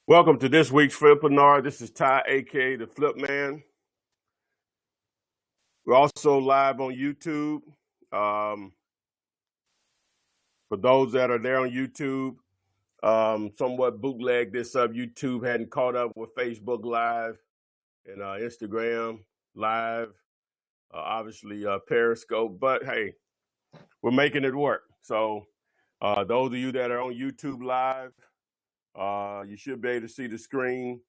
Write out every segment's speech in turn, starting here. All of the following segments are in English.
Welcome to this week's Flippinar. This is Ty, aka the Flip Man. We're also live on YouTube. For those that are there on YouTube, somewhat bootleg this up. YouTube hadn't caught up with Facebook Live and Instagram Live, obviously Periscope. But hey, we're making it work. So those of you that are on YouTube Live, you should be able to see the screen.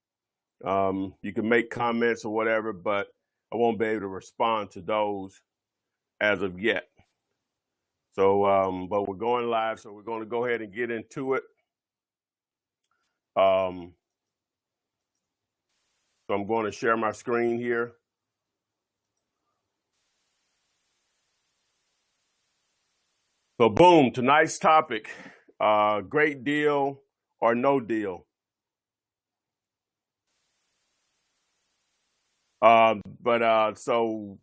You can make comments or whatever, but I won't be able to respond to those as of yet. So, but we're going live, so we're going to go ahead and get into it. So I'm going to share my screen here. So boom, tonight's topic, great deal or no deal. So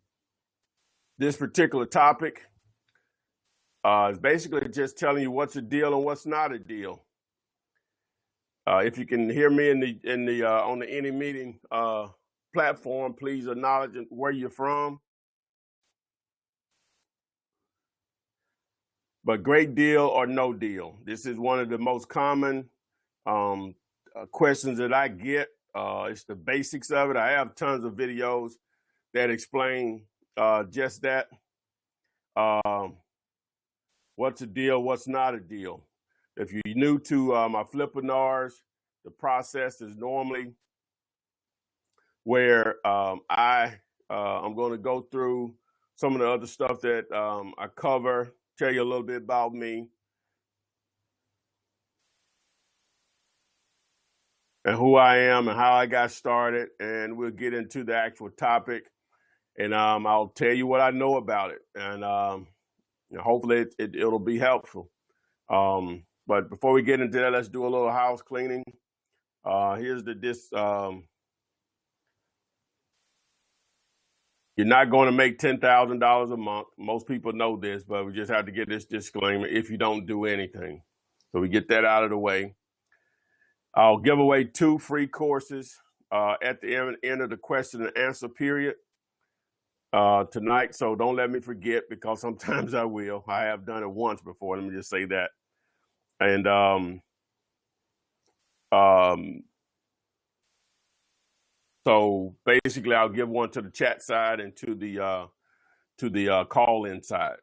this particular topic is basically just telling you what's a deal and what's not a deal. If you can hear me on the Any Meeting platform, please acknowledge where you're from. But great deal or no deal. This is one of the most common questions that I get. It's the basics of it. I have tons of videos that explain just that. What's a deal? What's not a deal? If you're new to my Flippinars, the process is normally where I'm going to go through some of the other stuff that I cover, tell you a little bit about me and who I am and how I got started, and we'll get into the actual topic, and I'll tell you what I know about it, and hopefully it'll be helpful. But before we get into that, let's do a little house cleaning. Here's You're not going to make $10,000 a month. Most people know this, but we just have to get this disclaimer if you don't do anything. So we get that out of the way. I'll give away 2 free courses at the end of the question and answer period tonight. So don't let me forget, because sometimes I will. I have done it once before. Let me just say that. And so basically, I'll give one to the chat side and to the call-in side.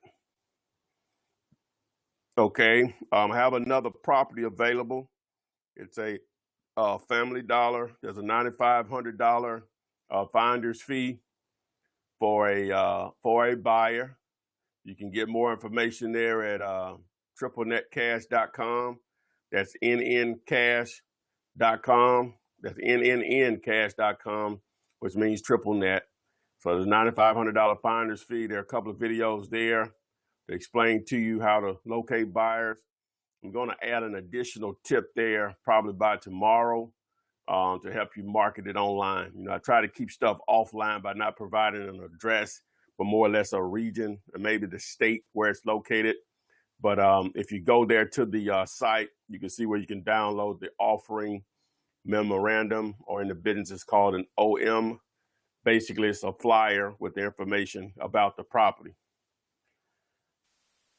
Okay, I have another property available. It's a Family Dollar. There's a $9,500 finder's fee for a buyer. You can get more information there at tripplenetcash.com. That's nNcash.com. That's nnncash.com, which means triple net. So there's $9,500 finder's fee. There are a couple of videos there to explain to you how to locate buyers. I'm going to add an additional tip there probably by tomorrow to help you market it online. I try to keep stuff offline by not providing an address, but more or less a region and maybe the state where it's located. But if you go there to the site, you can see where you can download the offering memorandum, or in the business it's called an OM. Basically, it's a flyer with the information about the property.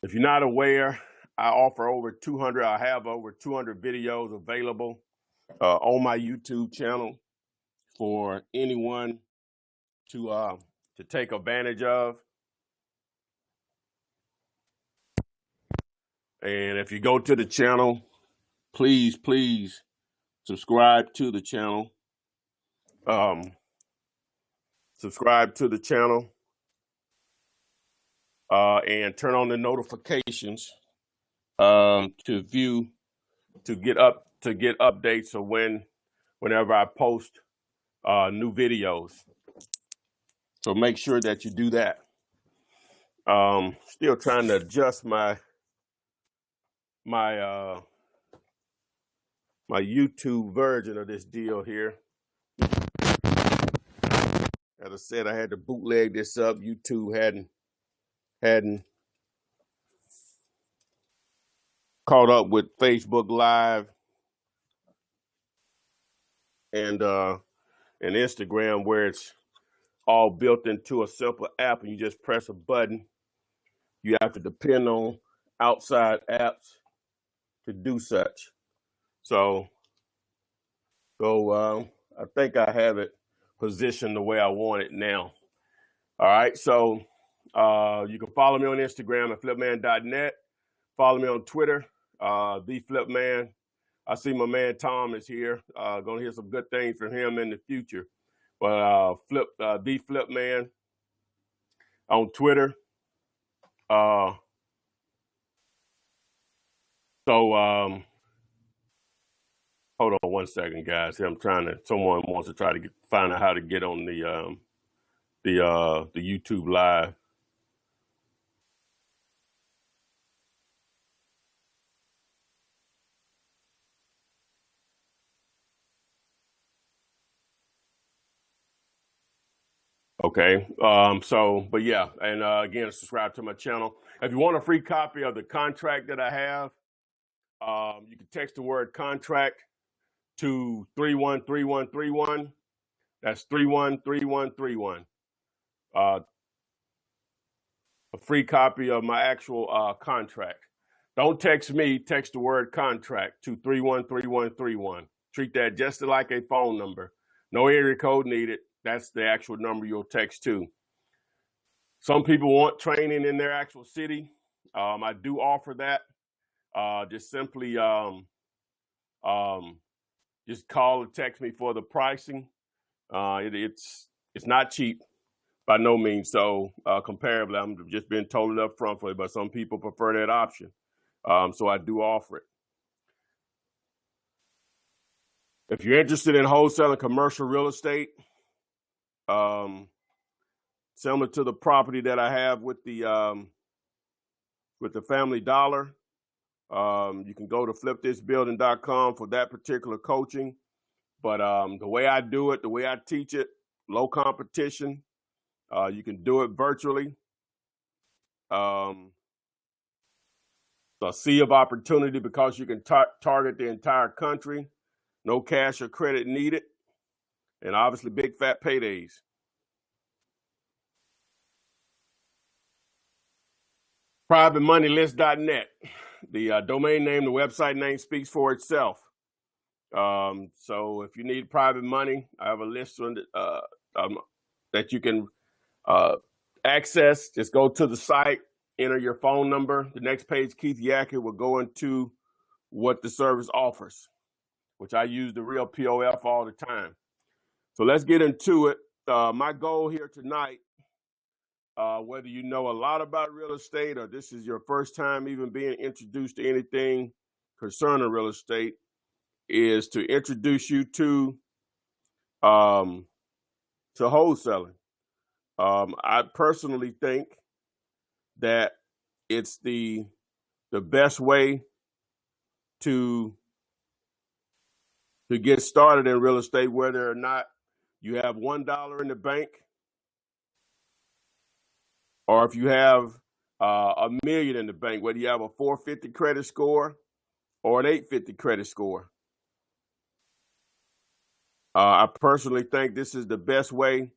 If you're not aware, I have over 200 videos available on my YouTube channel for anyone to take advantage of. And if you go to the channel, please subscribe to the channel. Subscribe to the channel and turn on the notifications to get updates of whenever I post new videos. So make sure that you do that. Still trying to adjust my YouTube version of this deal here. As I said, I had to bootleg this up. YouTube hadn't caught up with Facebook Live and Instagram, where it's all built into a simple app and you just press a button. You have to depend on outside apps to do such. So I think I have it positioned the way I want it now. All right, so you can follow me on Instagram at flipman.net. Follow me on Twitter, the Flipman. I see my man Tom is here. Gonna hear some good things from him in the future. But the Flipman on Twitter. Hold on one second, guys. Someone wants to try to find out how to get on the YouTube live. Okay. But yeah, and again, subscribe to my channel. If you want a free copy of the contract that I have, you can text the word contract to 313131. That's 313131. A free copy of my actual contract. Don't text me, text the word contract to 313131. Treat that just like a phone number. No area code needed. That's the actual number you'll text to. Some people want training in their actual city. I do offer that. Just simply just call or text me for the pricing. It's not cheap by no means. So comparably, I'm just being told it up front for you, but some people prefer that option. So I do offer it. If you're interested in wholesale and commercial real estate, similar to the property that I have with the Family Dollar, you can go to flipthisbuilding.com for that particular coaching. But the way I do it, the way I teach it, low competition. You can do it virtually. A sea of opportunity because you can target the entire country. No cash or credit needed. And obviously big fat paydays. PrivateMoneyList.net. The domain name, the website name speaks for itself. So if you need private money, I have a list on that you can access. Just go to the site, enter your phone number. The next page, Keith Yackett, will go into what the service offers, which I use the real POF all the time. So let's get into it. My goal here tonight, whether you know a lot about real estate or this is your first time even being introduced to anything concerning real estate, is to introduce you to wholesaling. I personally think that it's the best way to get started in real estate, whether or not you have $1 in the bank, or if you have $1 million in the bank, whether you have a 450 credit score or an 850 credit score. I personally think this is the best way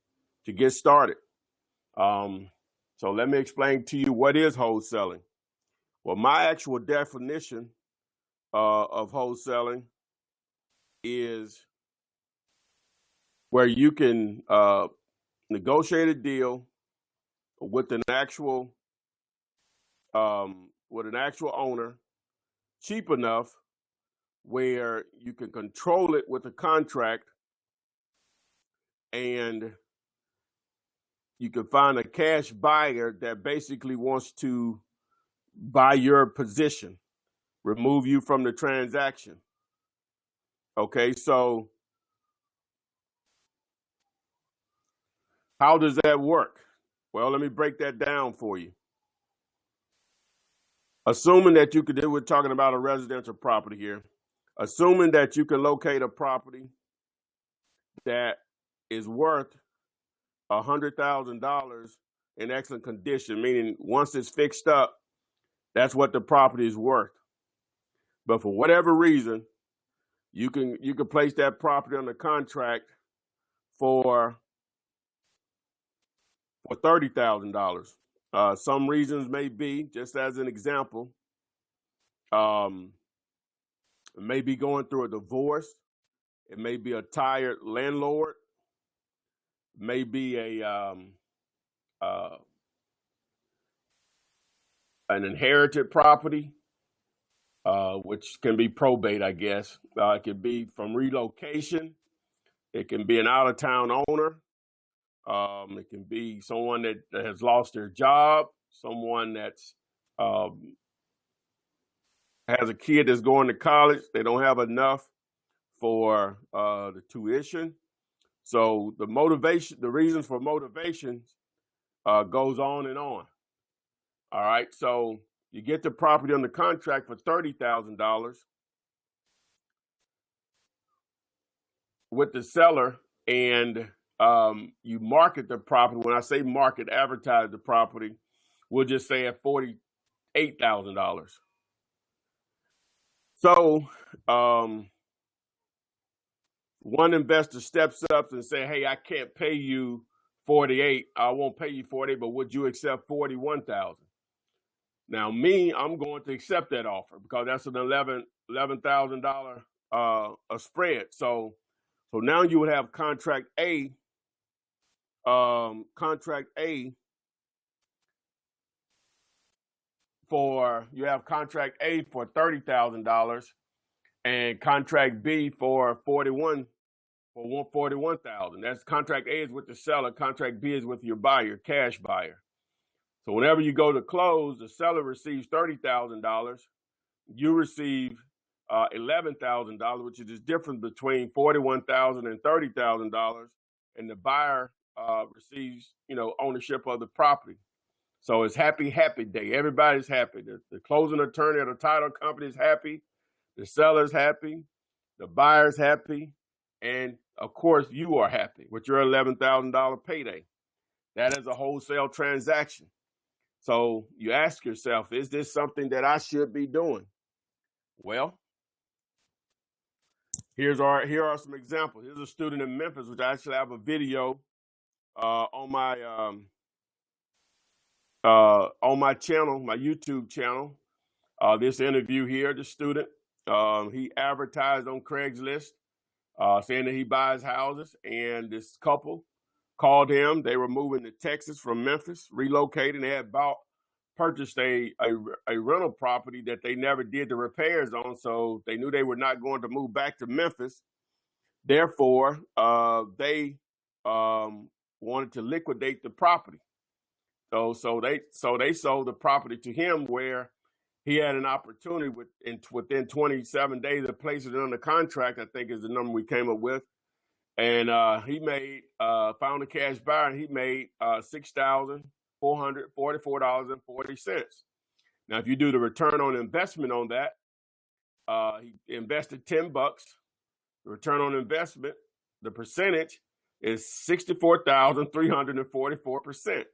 to get started. So let me explain to you what is wholesaling. Well, my actual definition of wholesaling is where you can negotiate a deal with an actual owner cheap enough where you can control it with a contract, and you can find a cash buyer that basically wants to buy your position, remove you from the transaction. Okay, so how does that work? Well, let me break that down for you. Assuming that you could, we're talking about a residential property here. Assuming that you can locate a property that is worth $100,000 in excellent condition, meaning once it's fixed up, that's what the property is worth. But for whatever reason, you can place that property under contract for $30,000. Some reasons may be, just as an example, it may be going through a divorce. It may be a tired landlord. It may be an inherited property, which can be probate, I guess. It could be from relocation. It can be an out-of-town owner. It can be someone that has lost their job, someone that's has a kid that's going to college. They don't have enough for the tuition. So the reasons for motivations goes on and on. All right, so you get the property under contract for $30,000 with the seller, and you market the property. When I say market, advertise the property, we'll just say at $48,000. So one investor steps up and say, hey, I can't pay you 48. I won't pay you 48, but would you accept 41,000? Now, I'm going to accept that offer because that's an $11,000 a spread. So now you would have contract A. Contract A for $30,000 and contract B for 41,000. That's contract A is with the seller. Contract B is with your buyer, cash buyer. So whenever you go to close, the seller receives $30,000. You receive $11,000, which is the difference between $41,000 and $30,000, and the buyer receives, ownership of the property. So it's happy day. Everybody's happy. The closing attorney or the title company is happy. The seller's happy. The buyer's happy. And of course, you are happy with your $11,000 payday. That is a wholesale transaction. So you ask yourself, is this something that I should be doing? Well, here are some examples. Here's a student in Memphis, which I actually have a video on my channel, my YouTube channel. This interview here, the student, he advertised on Craigslist, saying that he buys houses, and this couple called him. They were moving to Texas from Memphis, relocating. They had purchased a rental property that they never did the repairs on, so they knew they were not going to move back to Memphis. Therefore, they wanted to liquidate the property. So they sold the property to him, where he had an opportunity within 27 days of placing it under contract, I think is the number we came up with. And he found a cash buyer, and he made $6,444.40. Now, if you do the return on investment on that, he invested $10. The return on investment, the percentage is 64,344%,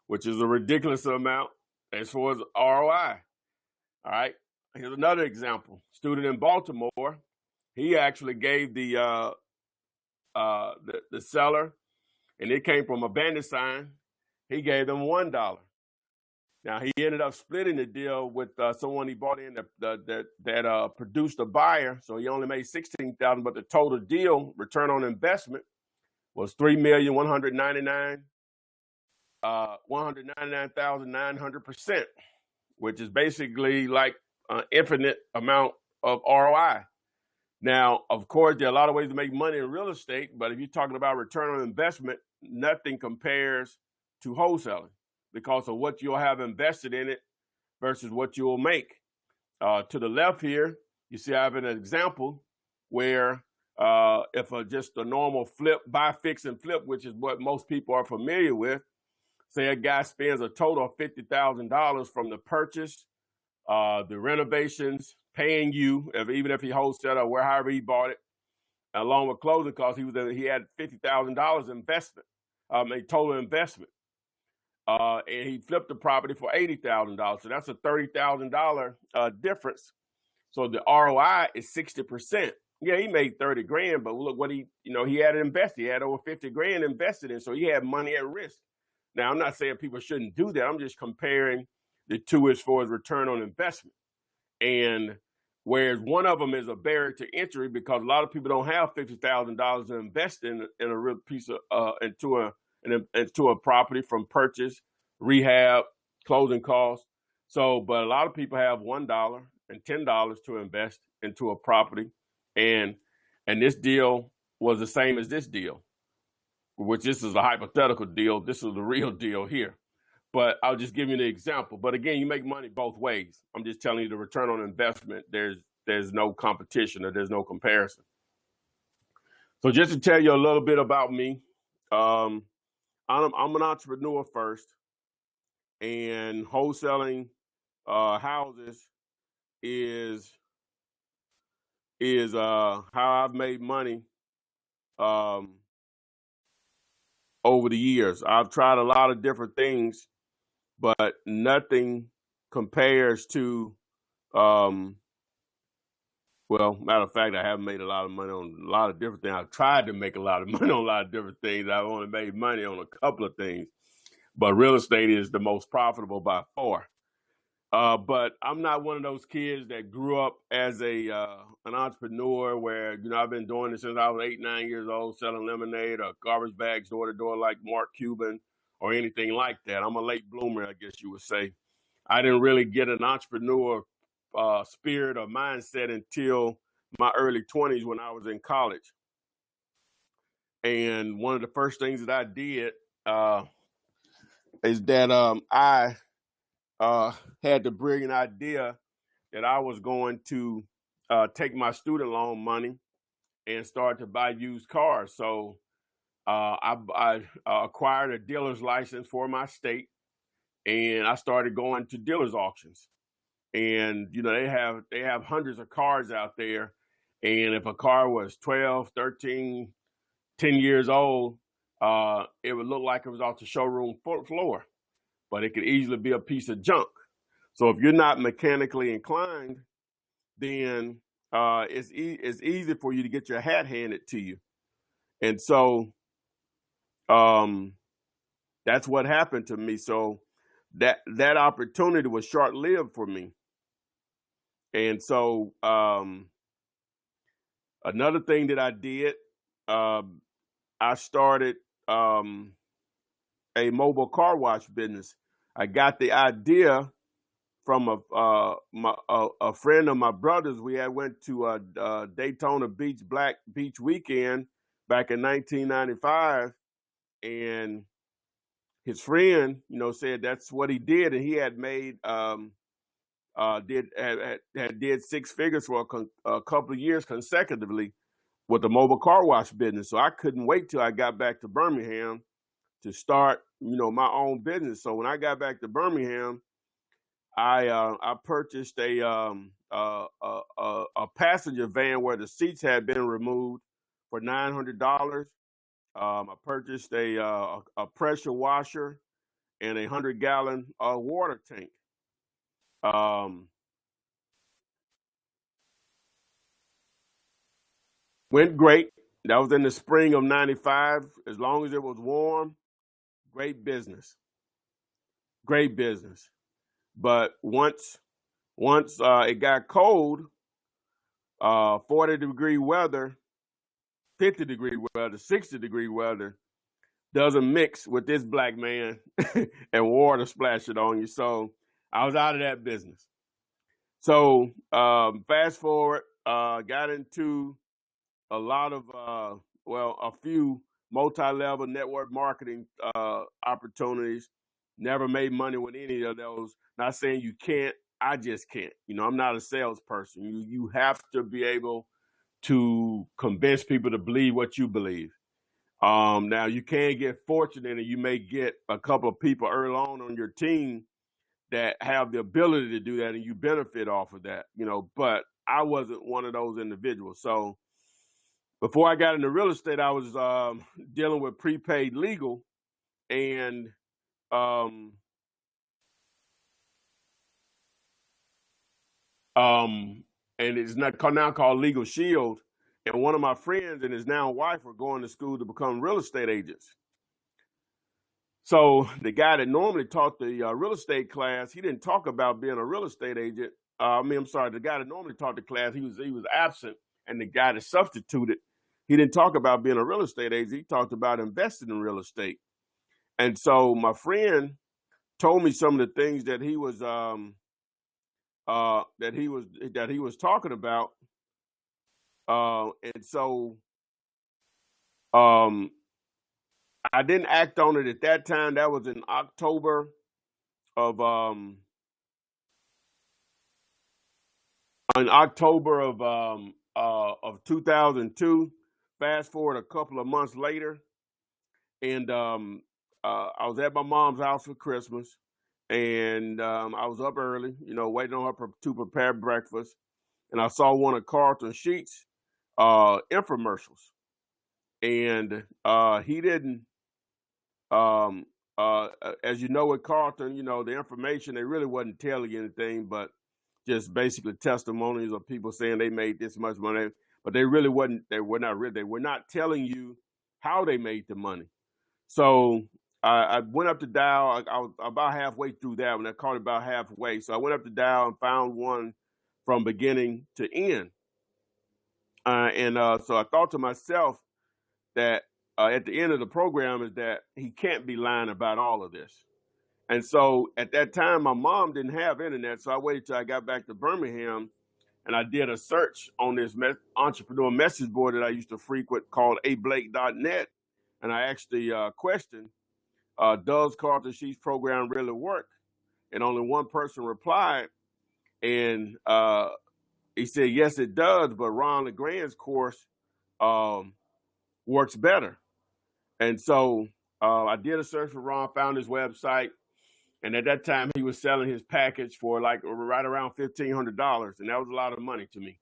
which is a ridiculous amount as far as ROI. All right. Here's another example. Student in Baltimore, he actually gave the seller, and it came from a bandit sign, he gave them $1. Now, he ended up splitting the deal with someone he bought in that produced a buyer, so he only made $16,000, but the total deal return on investment was $199,900%, which is basically like an infinite amount of ROI. Now, of course, there are a lot of ways to make money in real estate, but if you're talking about return on investment, nothing compares to wholesaling because of what you'll have invested in it versus what you'll make. To the left here, you see I have an example where if just a normal buy, fix, and flip, which is what most people are familiar with, say a guy spends a total of $50,000 from the purchase, the renovations, paying you, even if he wholesaled or however he bought it, along with closing costs, he had $50,000 investment, a total investment. And he flipped the property for $80,000. So that's a $30,000 difference. So the ROI is 60%. Yeah, he made 30 grand, but look what he had invested. He had over 50 grand invested in, so he had money at risk. Now, I'm not saying people shouldn't do that. I'm just comparing the two as far as return on investment. And whereas one of them is a barrier to entry because a lot of people don't have $50,000 to invest in a real piece of into a property from purchase, rehab, closing costs. So, but a lot of people have $1 and $10 to invest into a property, and this deal was the same as this deal, which this is a hypothetical deal. This is the real deal here. But I'll just give you an example. But again, you make money both ways. I'm just telling you the return on investment, there's no competition or there's no comparison. So just to tell you a little bit about me, I'm an entrepreneur first, and wholesaling houses is how I've made money over the years. I've tried a lot of different things, but nothing compares to, well, matter of fact, I haven't made a lot of money on a lot of different things. I've tried to make a lot of money on a lot of different things. I've only made money on a couple of things, but real estate is the most profitable by far. But I'm not one of those kids that grew up as an entrepreneur where, I've been doing this since I was 8, 9 years old, selling lemonade or garbage bags door to door like Mark Cuban or anything like that. I'm a late bloomer, I guess you would say. I didn't really get an entrepreneur spirit or mindset until my early 20s when I was in college. And one of the first things that I did is that I had the brilliant idea that I was going to take my student loan money and start to buy used cars. So I acquired a dealer's license for my state, and I started going to dealers auctions. And they have hundreds of cars out there, and if a car was 12, 13, 10 years old, it would look like it was off the showroom floor, but it could easily be a piece of junk. So if you're not mechanically inclined, then it's easy for you to get your hat handed to you. And so that's what happened to me. So that opportunity was short-lived for me. And so another thing that I did, I started a mobile car wash business. I got the idea from a friend of my brother's. We had went to a Daytona Beach Black Beach weekend back in 1995, and his friend, said that's what he did, and he had made did 6 figures for a couple of years consecutively with the mobile car wash business. So I couldn't wait till I got back to Birmingham to start, my own business. So when I got back to Birmingham, I purchased a passenger van where the seats had been removed for $900. I purchased a pressure washer and a 100-gallon water tank. Went great. That was in the spring of 95. As long as it was warm, great business. Great business. But once it got cold, 40-degree weather, 50-degree weather, 60-degree weather doesn't mix with this black man and water splashing on you. So I was out of that business. So fast forward, got into a lot of, a few multi-level network marketing opportunities. Never made money with any of those. Not saying you can't, I just can't. I'm not a salesperson. You have to be able to convince people to believe what you believe. Now you can get fortunate, and you may get a couple of people early on your team that have the ability to do that, and you benefit off of that, but I wasn't one of those individuals. So before I got into real estate, I was dealing with prepaid legal, and it's not now called Legal Shield. and one of my friends and his now wife were going to school to become real estate agents. So the guy that normally taught the real estate class, he didn't talk about being a real estate agent. The guy that normally taught the class, he was absent, and the guy that substituted, he didn't talk about being a real estate agent. He talked about investing in real estate. And so my friend told me some of the things that he was talking about, and so I didn't act on it at that time. That was in October of 2002. Fast forward a couple of months later, and I was at my mom's house for Christmas, and I was up early, waiting on her to prepare breakfast, and I saw one of Carlton Sheets' infomercials, and he didn't. As you know, with Carlton, the information, they really wasn't telling you anything, but just basically testimonies of people saying they made this much money, but they were not telling you how they made the money. So I went up to dial. I was about halfway through that when I caught it about halfway. So I went up to dial and found one from beginning to end. So I thought to myself that at the end of the program is that he can't be lying about all of this. And so at that time, my mom didn't have internet. So I waited till I got back to Birmingham, and I did a search on this entrepreneur message board that I used to frequent called ablake.net. And I asked the question, does Carlton Sheets program really work? And only one person replied, and he said, yes, it does, but Ron LeGrand's course works better. And so I did a search for Ron, found his website, and at that time he was selling his package for like right around $1,500, and that was a lot of money to me.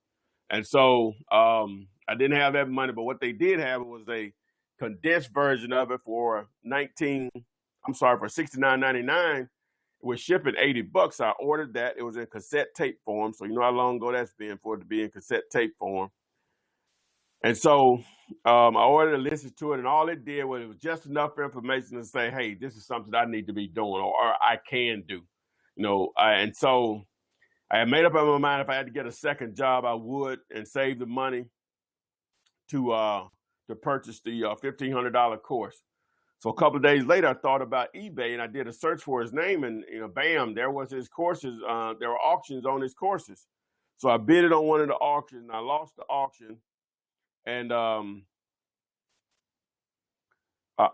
And so I didn't have that money, but what they did have was a condensed version of it for $69.99. With shipping $80. I ordered that. It was in cassette tape form. So you know how long ago that's been for it to be in cassette tape form. And so I ordered and listened to it, and all it did was just enough information to say, hey, this is something I need to be doing or I can do. And so I had made up in my mind if I had to get a second job, I would, and save the money to purchase the $1,500 course. So a couple of days later, I thought about eBay, and I did a search for his name, and bam, there was his courses. There were auctions on his courses. So I bid it on one of the auctions, and I lost the auction. And I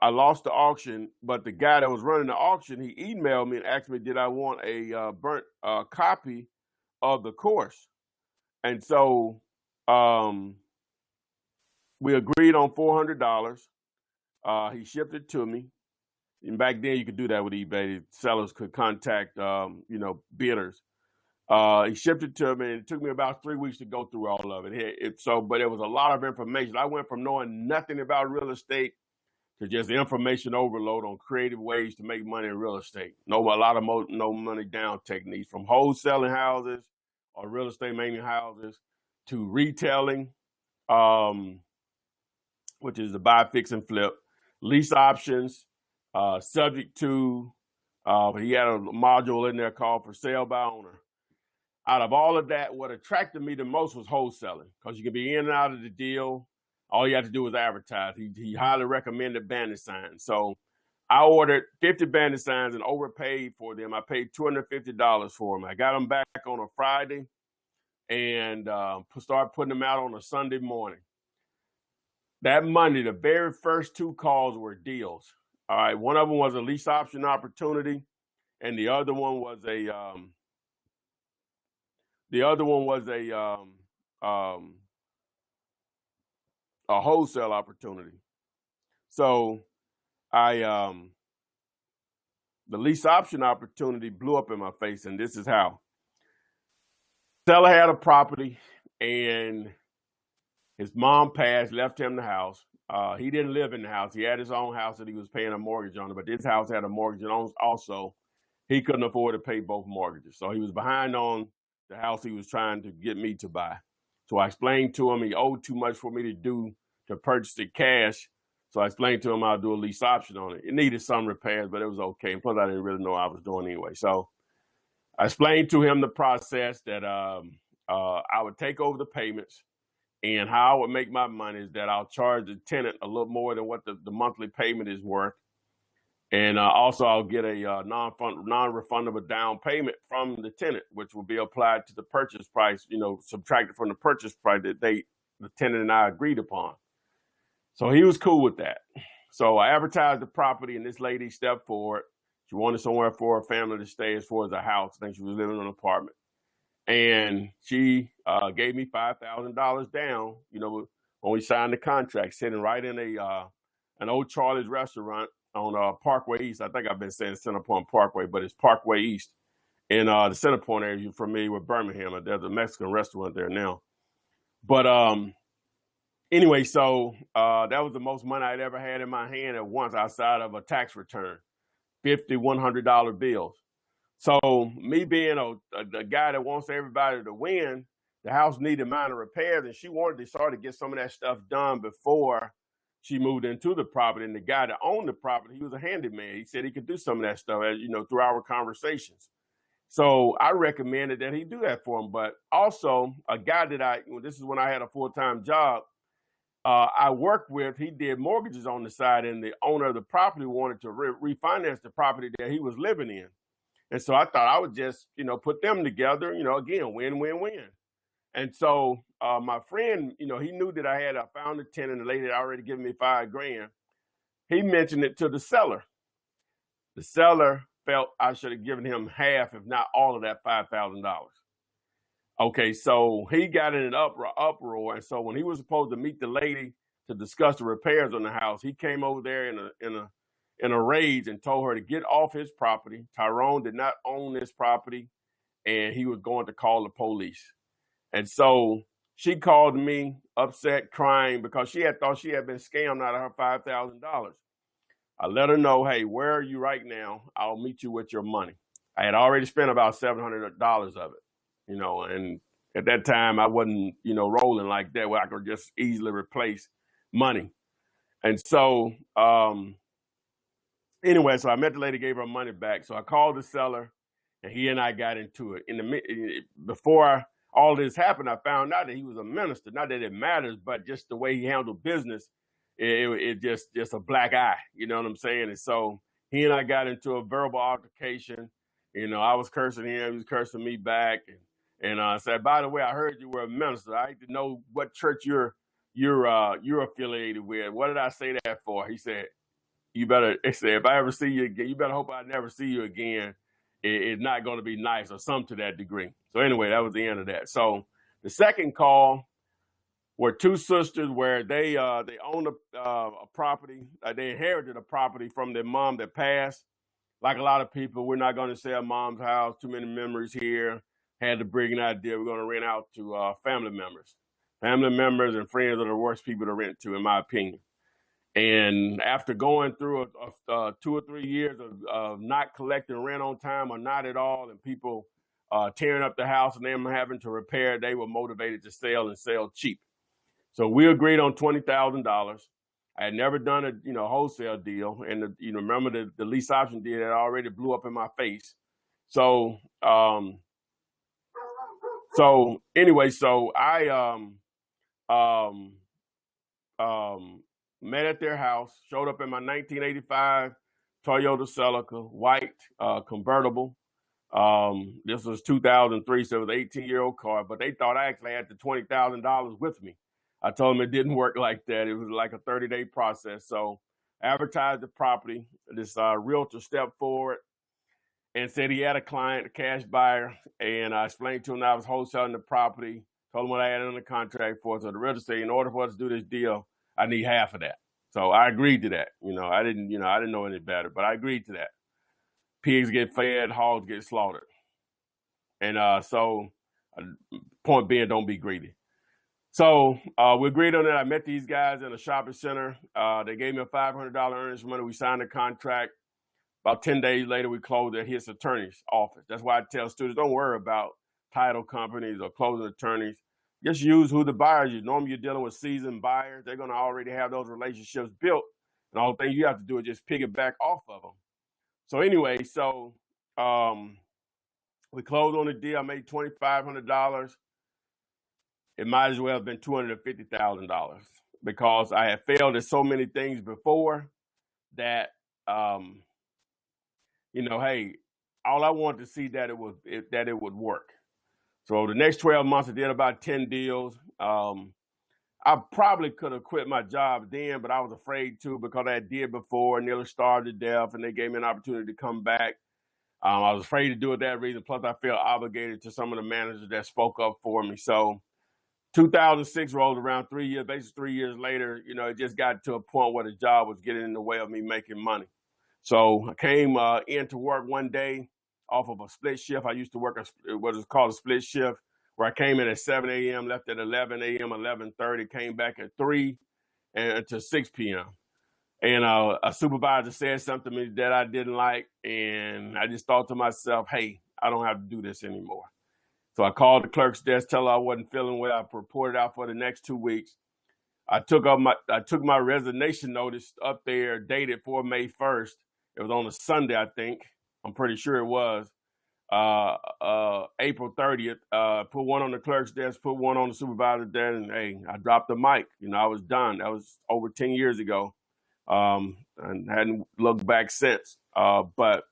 lost the auction, but the guy that was running the auction, he emailed me and asked me, did I want a burnt copy of the course? And so we agreed on $400. He shipped it to me. And back then you could do that with eBay. Sellers could contact, bidders. He shipped it to me, and it took me about 3 weeks to go through all of it. But it was a lot of information. I went from knowing nothing about real estate to just information overload on creative ways to make money in real estate. No money down techniques, from wholesaling houses or real estate maintenance houses to retailing, which is the buy, fix, and flip, lease options, subject to, he had a module in there called for sale by owner. Out of all of that, what attracted me the most was wholesaling, because you can be in and out of the deal. All you have to do is advertise. He highly recommended bandit signs. So I ordered 50 bandit signs and overpaid for them. I paid $250 for them. I got them back on a Friday and started putting them out on a Sunday morning. That Monday, the very first 2 calls were deals. All right, one of them was a lease option opportunity, and the other one was a wholesale opportunity. So the lease option opportunity blew up in my face, and this is how. Seller had a property, and his mom passed, left him the house. He didn't live in the house. He had his own house that he was paying a mortgage on, but this house had a mortgage on also. He couldn't afford to pay both mortgages. So he was behind on the house he was trying to get me to buy. So I explained to him he owed too much for me to purchase it cash. So I explained to him I'll do a lease option on it. It needed some repairs, but it was okay. And plus, I didn't really know what I was doing anyway. So I explained to him the process that I would take over the payments, and how I would make my money is that I'll charge the tenant a little more than what the monthly payment is worth. And also I'll get a non-refundable down payment from the tenant, which will be applied to the purchase price, subtracted from the purchase price that the tenant and I agreed upon. So he was cool with that. So I advertised the property, and this lady stepped forward. She wanted somewhere for her family to stay as far as a house. I think she was living in an apartment. And she gave me $5,000 down, when we signed the contract, sitting right in an old Charlie's restaurant on Parkway East. I think I've been saying Centerpoint Parkway, but it's Parkway East in the Centerpoint area. You're familiar with Birmingham. There's a Mexican restaurant there now. But anyway, so that was the most money I'd ever had in my hand at once outside of a tax return, $50, $100 bills. So me being a guy that wants everybody to win, the house needed minor repairs, and she wanted to start to get some of that stuff done before she moved into the property. And the guy that owned the property, he was a handyman. He said he could do some of that stuff, through our conversations. So I recommended that he do that for him. But also a guy that this is when I had a full-time job, I worked with, he did mortgages on the side, and the owner of the property wanted to refinance the property that he was living in. And so I thought I would just, put them together, again, win-win-win. And so my friend, he knew that I found a tenant, the lady had already given me $5,000. He mentioned it to the seller. The seller felt I should have given him half, if not all of that $5,000. Okay, so he got in an uproar. And so when he was supposed to meet the lady to discuss the repairs on the house, he came over there in a rage and told her to get off his property. Tyrone did not own this property, and he was going to call the police. And so she called me upset, crying, because she had thought she had been scammed out of her $5,000. I let her know, hey, where are you right now? I'll meet you with your money. I had already spent about $700 of it, and at that time I wasn't, rolling like that where I could just easily replace money. And so, anyway, so I met the lady, gave her money back. So I called the seller, and he and I got into it. Before all this happened, I found out that he was a minister. Not that it matters, but just the way he handled business, it just a black eye. You know what I'm saying? And so he and I got into a verbal altercation. I was cursing him, he was cursing me back, and I said, by the way, I heard you were a minister. I need to know what church you're affiliated with. What did I say that for? He said, if I ever see you again, you better hope I never see you again. It's not going to be nice, or some to that degree. So anyway, that was the end of that. So the second call were two sisters where they owned a property. They inherited a property from their mom that passed. Like a lot of people, we're not going to sell mom's house. Too many memories here. Had the brilliant idea we're going to rent out to family members. Family members and friends are the worst people to rent to, in my opinion. And after going through 2 or 3 years of not collecting rent on time or not at all, and people tearing up the house and them having to repair, they were motivated to sell and sell cheap. So we agreed on $20,000. I had never done a wholesale deal, and remember the lease option deal that already blew up in my face. So anyway, so I met at their house, showed up in my 1985 Toyota Celica, white convertible. This was 2003, so it was an 18-year-old car, but they thought I actually had the $20,000 with me. I told them it didn't work like that. It was like a 30-day process. So I advertised the property. This realtor stepped forward and said he had a client, a cash buyer, and I explained to him that I was wholesaling the property, told him what I had under contract for. So the realtor said, in order for us to do this deal, I need half of that. So I agreed to that. I didn't know any better, but I agreed to that. Pigs get fed, hogs get slaughtered. And point being, don't be greedy. So we agreed on that. I met these guys in a shopping center. They gave me a $500 earnings money. We signed a contract. About 10 days later, we closed at his attorney's office. That's why I tell students, don't worry about title companies or closing attorneys. just use who the buyers. Normally you're dealing with seasoned buyers. They're going to already have those relationships built. And all the thing you have to do is just piggyback off of them. So anyway, we closed on the deal. I made $2,500. It might as well have been $250,000 because I had failed at so many things before that, hey, all I wanted to see that it would work. So the next 12 months, I did about 10 deals. I probably could have quit my job then, but I was afraid to because I did before, nearly starved to death, and they gave me an opportunity to come back. I was afraid to do it that reason. Plus, I felt obligated to some of the managers that spoke up for me. So 2006 rolled around, 3 years, basically 3 years later, it just got to a point where the job was getting in the way of me making money. So I came into work one day off of a split shift. I used to work what is called a split shift, where I came in at 7 a.m., left at 11 a.m., 11:30, came back at 3 and to 6 p.m. And a supervisor said something to me that I didn't like, and I just thought to myself, hey, I don't have to do this anymore. So I called the clerk's desk, tell her I wasn't feeling well. I reported out for the next 2 weeks. I took my resignation notice up there, dated for May 1st. It was on a Sunday, I think. I'm pretty sure it was. April 30th. Put one on the clerk's desk, put one on the supervisor's desk, and hey, I dropped the mic. I was done. That was over 10 years ago. And hadn't looked back since. But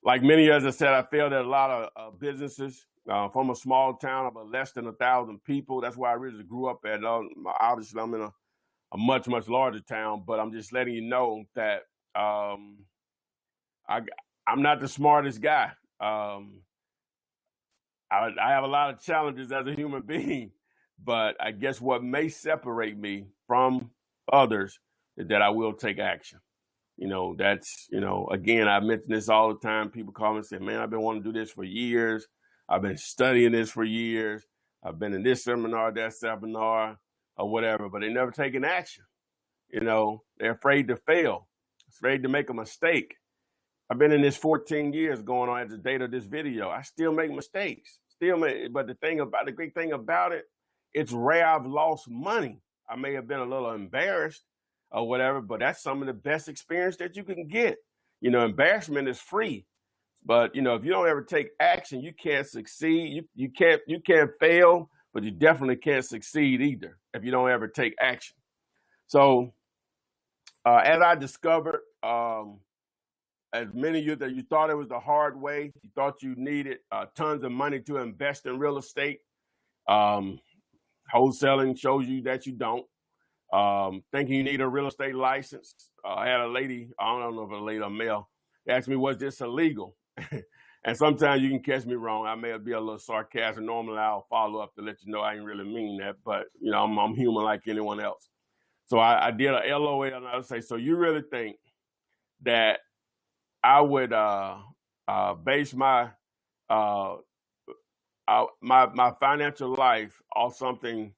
like many as I said, I failed at a lot of businesses. From a small town of less than 1,000 people. That's where I really grew up at. Obviously, I'm in a much, much larger town, but I'm just letting you know that I'm not the smartest guy. I have a lot of challenges as a human being, but I guess what may separate me from others is that I will take action. That's, again, I mention this all the time. People call me and say, man, I've been wanting to do this for years. I've been studying this for years. I've been in this seminar, that seminar, or whatever, but they never taken action. They're afraid to fail, afraid to make a mistake. I've been in this 14 years going on at the date of this video. I still make mistakes, but the great thing about it, it's rare I've lost money. I may have been a little embarrassed or whatever, but that's some of the best experience that you can get. Embarrassment is free. But, if you don't ever take action, you can't succeed. You can't fail, but you definitely can't succeed either if you don't ever take action. So as I discovered, as many of you that you thought it was the hard way, you thought you needed tons of money to invest in real estate. Wholesaling shows you that you don't. Thinking you need a real estate license. I had a lady, I don't know if it was a lady or male, asked me, was this illegal? And sometimes you can catch me wrong. I may be a little sarcastic. Normally I'll follow up to let you know I didn't really mean that, but I'm human like anyone else. So I did a LOL, and I would say, so you really think that I would base my financial life off something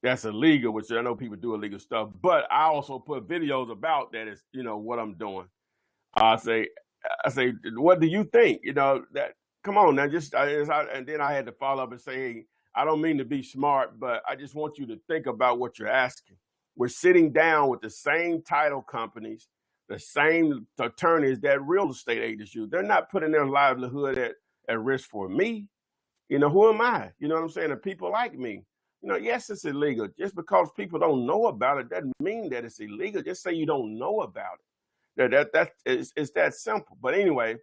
that's illegal, which I know people do illegal stuff, but I also put videos about that is, what I'm doing. I say, what do you think? That come on now, and then I had to follow up and say, hey, I don't mean to be smart, but I just want you to think about what you're asking. We're sitting down with the same title companies, the same attorneys that real estate agents use. They're not putting their livelihood at risk for me. Who am I? You know what I'm saying? And people like me. Yes, it's illegal. Just because people don't know about it doesn't mean that it's illegal. Just say you don't know about it. It's that simple. But anyway,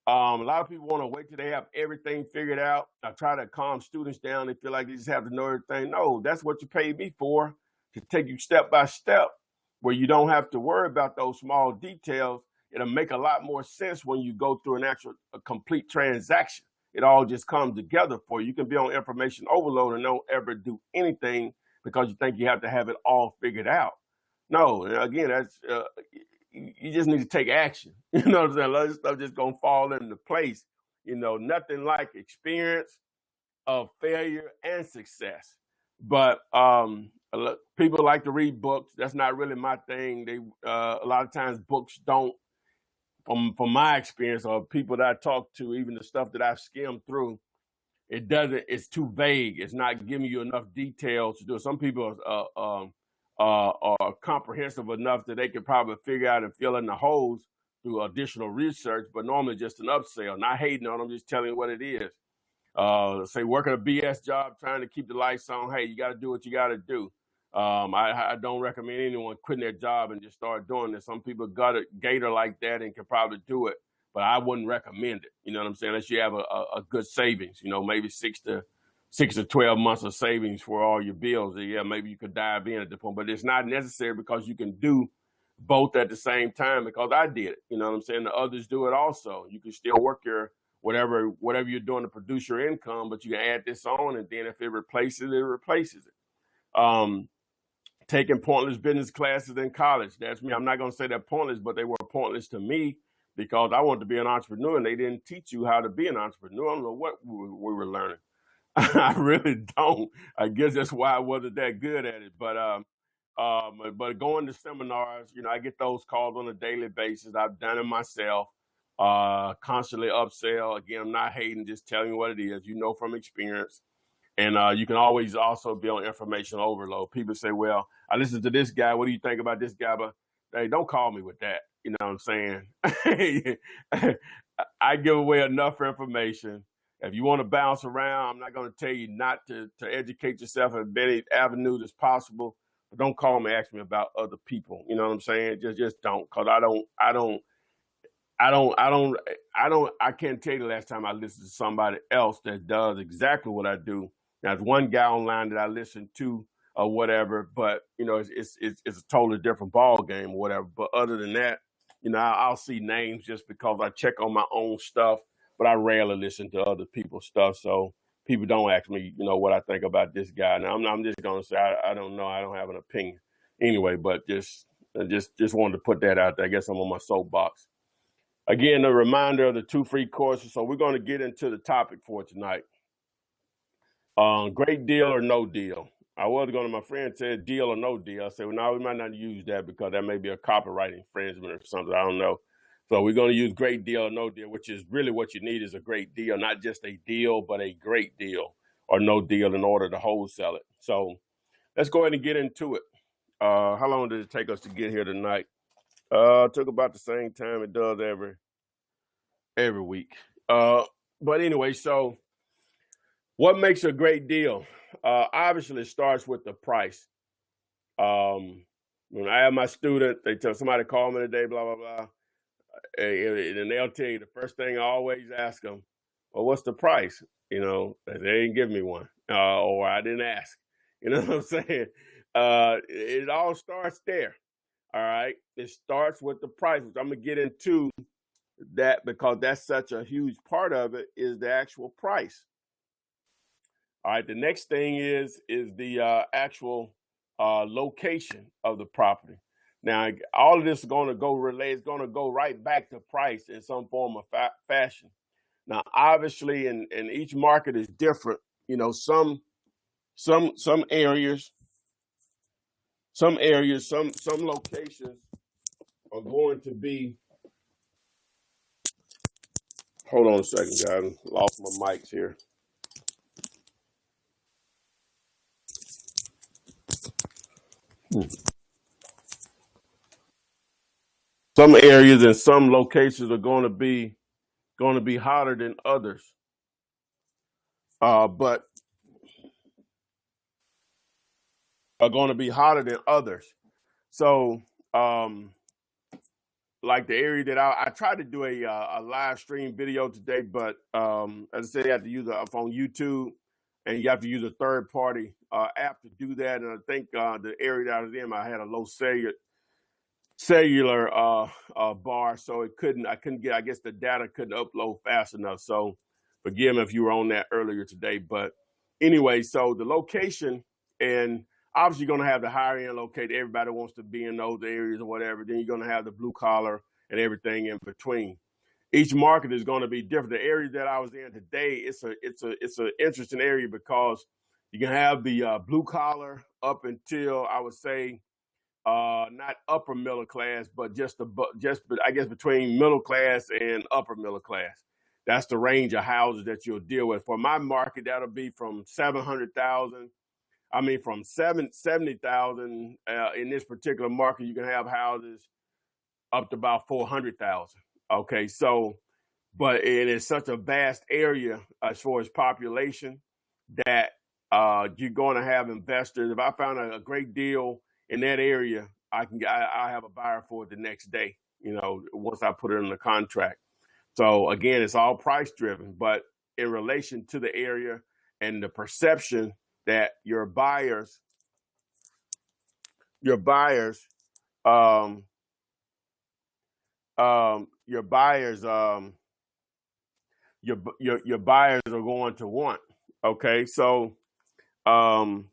a lot of people want to wait till they have everything figured out. I try to calm students down. They feel like they just have to know everything. No, that's what you paid me for, to take you step by step where you don't have to worry about those small details. It'll make a lot more sense when you go through a complete transaction. It all just comes together for you. You can be on information overload and don't ever do anything because you think you have to have it all figured out. No, again, that's you just need to take action. You know what I'm saying? A lot of stuff just gonna fall into place. Nothing like experience of failure and success. But people like to read books. That's not really my thing. They a lot of times books don't, from my experience or people that I talk to, even the stuff that I've skimmed through, it doesn't. It's too vague. It's not giving you enough details to do it. Some people are comprehensive enough that they can probably figure out and fill in the holes through additional research, but normally just an upsell. Not hating on them, just telling you what it is. Say working a BS job, trying to keep the lights on. Hey, you got to do what you got to do. I don't recommend anyone quitting their job and just start doing this. Some people got a gator like that and can probably do it, but I wouldn't recommend it. You know what I'm saying? Unless you have a good savings, you know, maybe 6 to 12 months of savings for all your bills. Yeah, maybe you could dive in at the point, but it's not necessary because you can do both at the same time, because I did it. You know what I'm saying? The others do it also. You can still work your whatever you're doing to produce your income, but you can add this on, and then if it replaces it, it replaces it. Taking pointless business classes in college. That's me. I'm not going to say they're pointless, but they were pointless to me because I wanted to be an entrepreneur, and they didn't teach you how to be an entrepreneur. I don't know what we were learning. I really don't. I guess that's why I wasn't that good at it. But going to seminars, you know, I get those calls on a daily basis. I've done it myself. Constantly upsell. Again, I'm not hating, just telling you what it is. You know from experience. And you can always also be on information overload. People say, well, I listened to this guy. What do you think about this guy? But hey, don't call me with that. You know what I'm saying? I give away enough information. If you want to bounce around, I'm not going to tell you not to educate yourself in as many avenues as possible. But don't call me, ask me about other people. You know what I'm saying? Just don't, because I can't tell you the last time I listened to somebody else that does exactly what I do. Now, there's one guy online that I listen to or whatever, but you know, it's a totally different ball game or whatever. But other than that, you know, I'll see names just because I check on my own stuff, but I rarely listen to other people's stuff. So people don't ask me, you know, what I think about this guy. Now I'm just gonna say I don't know. I don't have an opinion anyway. But just wanted to put that out there. I guess I'm on my soapbox. Again, a reminder of the 2 free courses. So we're going to get into the topic for tonight. Great deal or no deal. I was going to, my friend said deal or no deal. I said, well, no, we might not use that because that may be a copyright infringement or something. I don't know. So we're going to use great deal or no deal, which is really what you need is a great deal, not just a deal, but a great deal or no deal in order to wholesale it. So let's go ahead and get into it. How long did it take us to get here tonight? It took about the same time it does every week. But anyway, so what makes a great deal? Obviously, it starts with the price. When I have my student, they tell somebody call me today, blah, blah, blah. And they'll tell you the first thing I always ask them, well, what's the price? You know, they didn't give me one, or I didn't ask. You know what I'm saying? It all starts there. All right. It starts with the price, which I'm going to get into that because that's such a huge part of it is the actual price. All right. The next thing is the actual location of the property. Now, all of this is going to go right back to price in some form of fashion. Now, obviously, and each market is different. You know, some areas, some locations are going to be. Hold on a second, guys. I lost my mics here. Some areas and some locations are going to be hotter than others. But are going to be hotter than others. So, like the area that I tried to do a live stream video today, but as I said, you have to use up on YouTube, and you have to use a third party app to do that. And I think the area that I was in, I had a low cellular bar, so I couldn't get. I guess the data couldn't upload fast enough. So forgive me if you were on that earlier today. But anyway, so the location and obviously you're going to have the higher end located. Everybody wants to be in those areas or whatever. Then you're going to have the blue collar and everything in between. Each market is going to be different. The area that I was in today, it's an interesting area because you can have the blue collar up until I would say not upper middle class, but just I guess between middle class and upper middle class. That's the range of houses that you'll deal with. For my market, that'll be from 700,000. I mean, from 70,000 in this particular market, you can have houses up to about 400,000. Okay, so, but it is such a vast area as far as population that you're going to have investors. If I found a great deal in that area, I have a buyer for it the next day. You know, once I put it in the contract. So again, it's all price driven, but in relation to the area and the perception that your buyers, your buyers are going to want. Okay, so so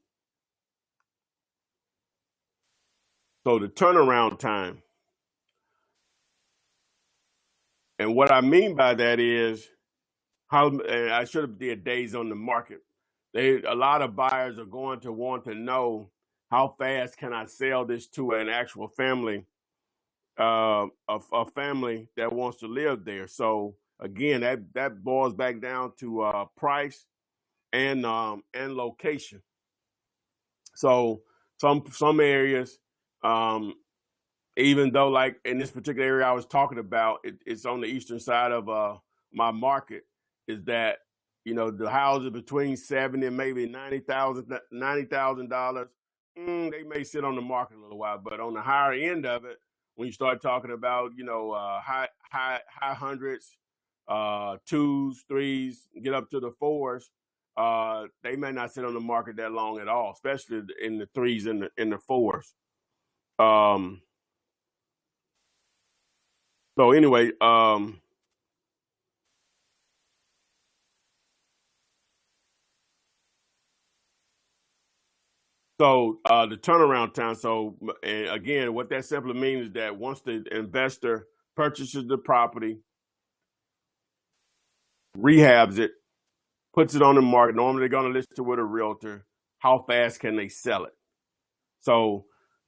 the turnaround time, and what I mean by that is how I should have did days on the market. A lot of buyers are going to want to know how fast can I sell this to an actual family, a family that wants to live there. So again, that boils back down to price and location. So some areas, even though like in this particular area I was talking about, it's on the eastern side of my market, is that, you know, the houses between $70,000 and maybe $90,000, they may sit on the market a little while. But on the higher end of it, when you start talking about, you know, high hundreds, twos, threes, get up to the fours, they may not sit on the market that long at all, especially in the threes and in the fours. So anyway, so the turnaround time. So and again, what that simply means is that once the investor purchases the property, rehabs it, puts it on the market, normally they're going to list it with a realtor. How fast can they sell it? So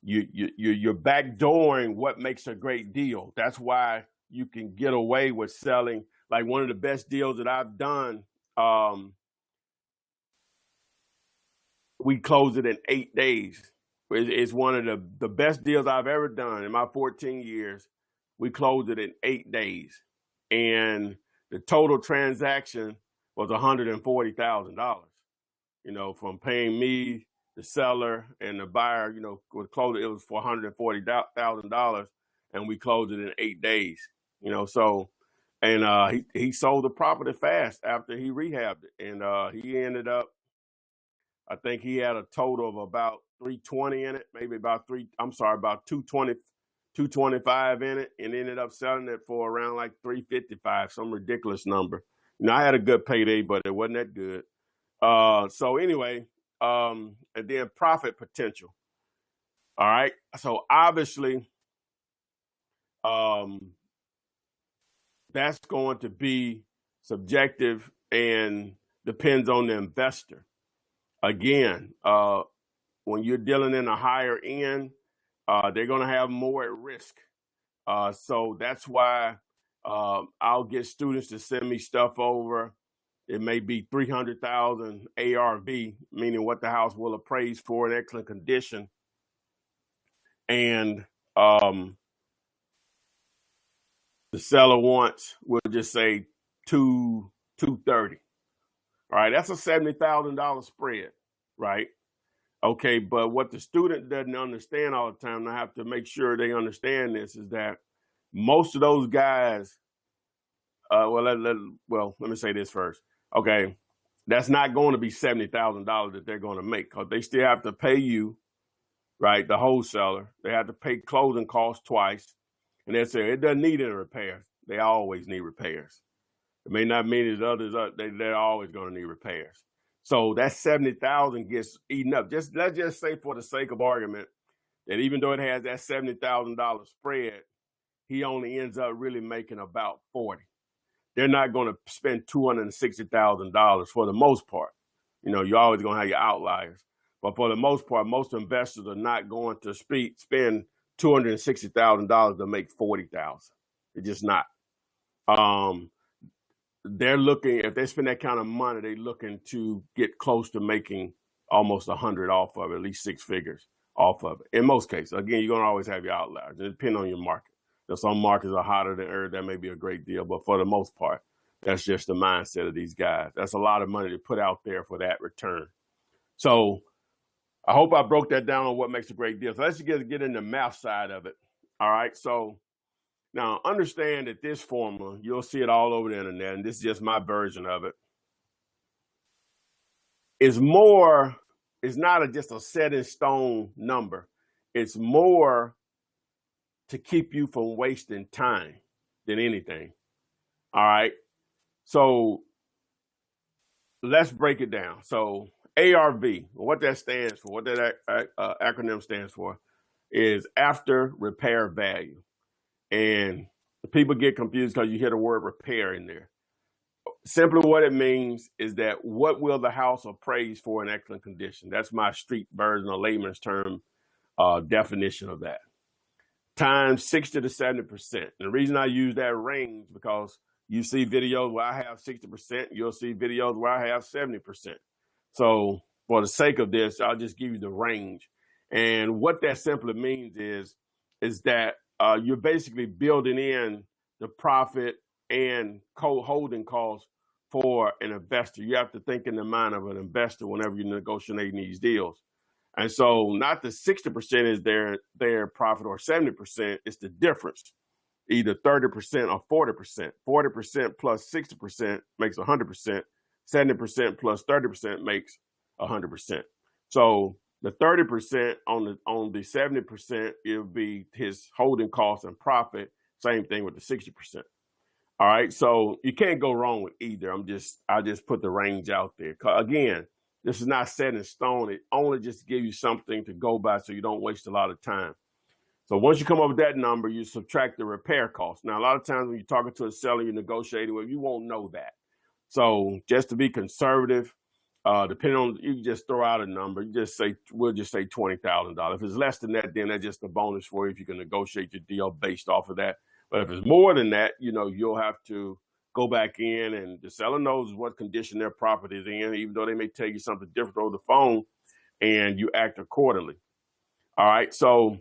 you're backdooring what makes a great deal. That's why you can get away with selling. Like one of the best deals that I've done, we closed it in 8 days. It's one of the best deals I've ever done in my 14 years. We closed it in 8 days, and the total transaction was $140,000. You know, from paying me, the seller, and the buyer, you know, was closed. It was for $140,000, and we closed it in 8 days. You know, so, and he sold the property fast after he rehabbed it, and he ended up, I think he had a total of about 320 in it, maybe about 220, 225 in it, and ended up selling it for around like 355, some ridiculous number. You know, I had a good payday, but it wasn't that good. So anyway, and then profit potential. All right. So obviously, that's going to be subjective and depends on the investor. Again, when you're dealing in a higher end, they're going to have more at risk. So that's why I'll get students to send me stuff over. It may be 300,000 ARV, meaning what the house will appraise for in excellent condition. And the seller wants, we'll just say 230. All right, that's a $70,000 spread, right? Okay, but what the student doesn't understand all the time, and I have to make sure they understand this, is that most of those guys, let me say this first. Okay, that's not going to be $70,000 that they're going to make, because they still have to pay you, right, the wholesaler. They have to pay closing costs twice, and they say it doesn't need any repairs. They always need repairs. It may not mean as others they're always going to need repairs. So that 70,000 gets eaten up. Let's just say, for the sake of argument, that even though it has that $70,000 spread, he only ends up really making about 40. They're not going to spend $260,000 for the most part. You know, you're always going to have your outliers, but for the most part, most investors are not going to spend $260,000 to make $40,000. It's just not. they're looking, if they spend that kind of money, they're looking to get close to making almost 100 off of it, at least 6 figures off of it. In most cases, again, you're gonna always have your outliers. It depends on your market. Now, some markets are hotter than others. That may be a great deal, but for the most part, that's just the mindset of these guys. That's a lot of money to put out there for that return. So I hope I broke that down on what makes a great deal. So let's just get into the math side of it. All right. So now understand that this formula, you'll see it all over the internet, and this is just my version of it, is more, it's not just a set in stone number. It's more to keep you from wasting time than anything. All right. So let's break it down. So ARV, what that stands for, what that acronym stands for, is after repair value. And people get confused because you hear the word repair in there. Simply what it means is that what will the house appraise for in excellent condition? That's my street version or layman's term definition of that. Times 60 to 70%. And the reason I use that range because you see videos where I have 60%, you'll see videos where I have 70%. So for the sake of this, I'll just give you the range. And what that simply means is that you're basically building in the profit and holding costs for an investor. You have to think in the mind of an investor whenever you're negotiating these deals. And so not the 60% is their profit or 70%, it's the difference. Either 30% or 40%. 40% plus 60% makes 100%. 70% plus 30% makes 100%. So the 30% on the 70%, it'll be his holding costs and profit. Same thing with the 60%. All right. So you can't go wrong with either. I just put the range out there. Again, this is not set in stone. It only just gives you something to go by so you don't waste a lot of time. So once you come up with that number, you subtract the repair cost. Now, a lot of times when you're talking to a seller, you're negotiating with, you won't know that. So just to be conservative, depending on, you can just throw out a number. You just say, we'll just say $20,000. If it's less than that, then that's just a bonus for you if you can negotiate your deal based off of that. But if it's more than that, you'll have to go back in, and the seller knows what condition their property is in, even though they may tell you something different over the phone, and you act accordingly. All right. So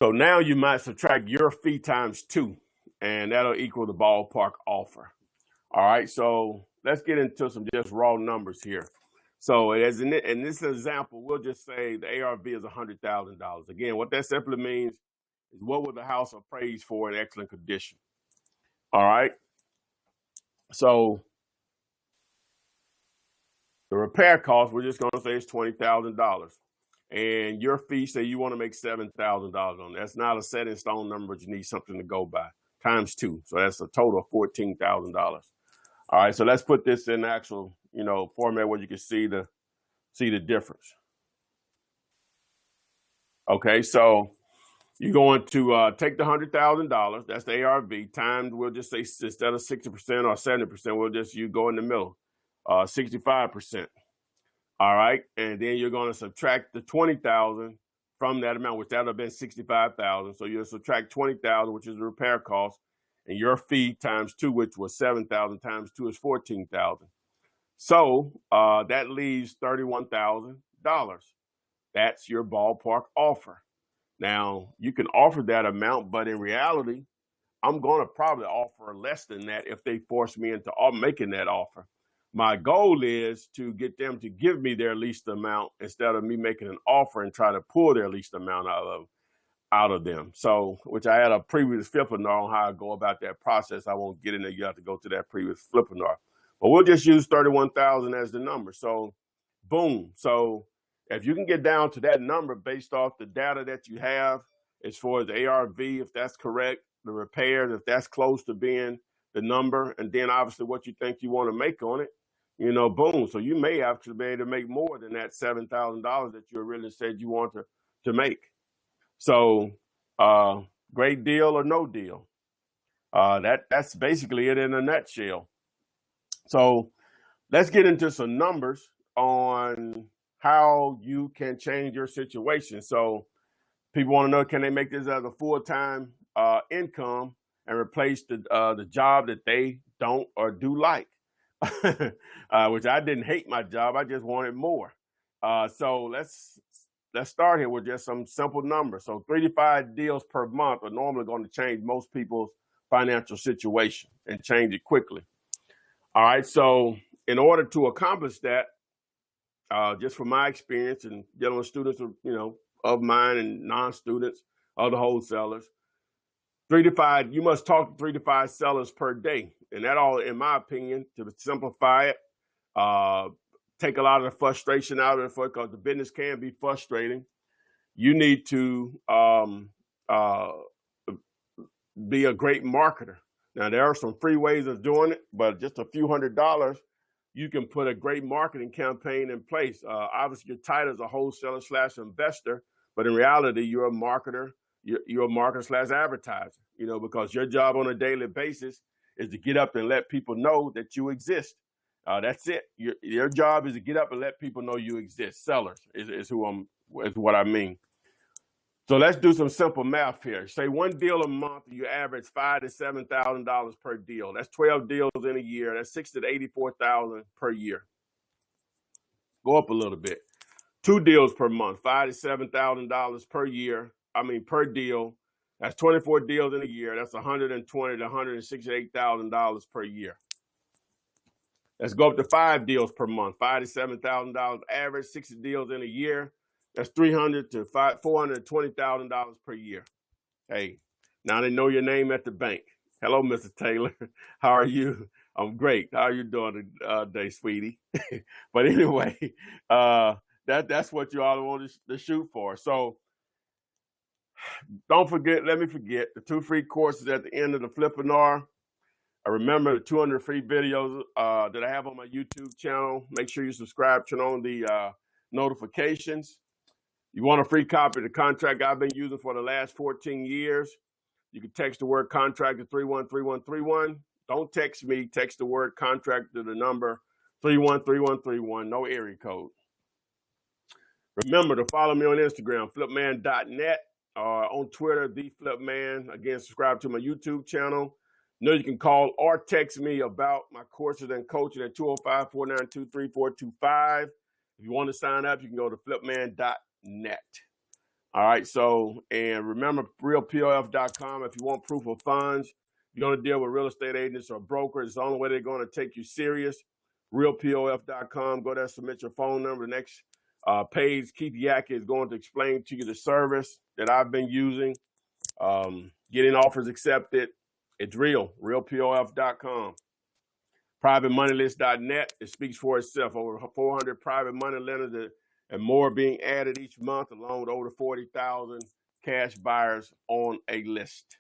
now you might subtract your fee times 2, and that'll equal the ballpark offer. All right, so let's get into some just raw numbers here. So as in this example, we'll just say the ARV is $100,000. Again, what that simply means is what will the house appraise for in excellent condition? All right, so the repair cost, we're just going to say it's $20,000. And your fee, say you want to make $7,000 on it. That's not a set in stone number, but you need something to go by. Times 2. So that's a total of $14,000. All right, so let's put this in actual, format where you can see the difference. Okay, so you're going to take the $100,000, that's the ARV, times, we'll just say instead of 60% or 70%, you go in the middle, 65%. All right, and then you're going to subtract the $20,000 from that amount, which that would have been $65,000. So you'll subtract $20,000, which is the repair cost, and your fee times 2, which was $7,000 times 2 is $14,000. So that leaves $31,000. That's your ballpark offer. Now you can offer that amount, but in reality, I'm going to probably offer less than that if they force me into making that offer. My goal is to get them to give me their least amount instead of me making an offer and try to pull their least amount out of them. So, which I had a previous Flippinar on how I go about that process. I won't get in there. You have to go to that previous Flippinar. But we'll just use 31,000 as the number. So, boom. So, if you can get down to that number based off the data that you have, as far as the ARV, if that's correct, the repairs, if that's close to being the number, and then obviously what you think you want to make on it, boom. So you may actually be able to make more than that $7,000 that you really said you want to make. So great deal or no deal. That's basically it in a nutshell. So let's get into some numbers on how you can change your situation. So People want to know, can they make this as a full-time income and replace the job that they don't or do like? Which I didn't hate my job. I just wanted more. So let's start here with just some simple numbers. So 3 to 5 deals per month are normally going to change most people's financial situation and change it quickly. All right. So in order to accomplish that, just from my experience and dealing with students of mine and non-students, other wholesalers, 3 to 5, you must talk to 3 to 5 sellers per day. And that all, in my opinion, to simplify it, take a lot of the frustration out of it, because the business can be frustrating. You need to be a great marketer. Now, there are some free ways of doing it, but just a few $100s, you can put a great marketing campaign in place. Obviously, your title is a wholesaler / investor, but in reality, you're a marketer. You're a marketer / advertiser, because your job on a daily basis is to get up and let people know that you exist. That's it. Your job is to get up and let people know you exist. Sellers is what I mean. So let's do some simple math here. Say 1 deal a month, you average $5,000 to $7,000 per deal. That's 12 deals in a year. That's $60,000 to $84,000 per year. Go up a little bit. 2 deals per month, $5,000 to $7,000 per year. Per deal. That's 24 deals in a year. That's $120,000 to $168,000 per year. Let's go up to 5 deals per month, $5,000 to $7,000 average, 60 deals in a year. That's $300,000 to $420,000 per year. Hey, now they know your name at the bank. Hello, Mr. Taylor. How are you? I'm great. How are you doing today, sweetie? But anyway, that's what you all want to shoot for. So let me forget, the 2 free courses at the end of the Flippinar. Remember the 200 free videos that I have on my YouTube channel. Make sure you subscribe, turn on the notifications. You want a free copy of the contract I've been using for the last 14 years? You can text the word contract to 313131. Don't text me. Text the word contract to the number 313131. No area code. Remember to follow me on Instagram, flipman.net, or on Twitter, TheFlipMan. Again, subscribe to my YouTube channel. You can call or text me about my courses and coaching at 205-492-3425. If you want to sign up, you can go to flipman.net. All right. So, and remember, realpof.com. If you want proof of funds, you're going to deal with real estate agents or brokers. It's the only way they're going to take you serious. Realpof.com. Go there, submit your phone number. The next page, Keith Yack is going to explain to you the service that I've been using. Getting offers accepted. It's real. Realpof.com. PrivateMoneyList.net. It speaks for itself. Over 400 private money lenders and more being added each month, along with over 40,000 cash buyers on a list.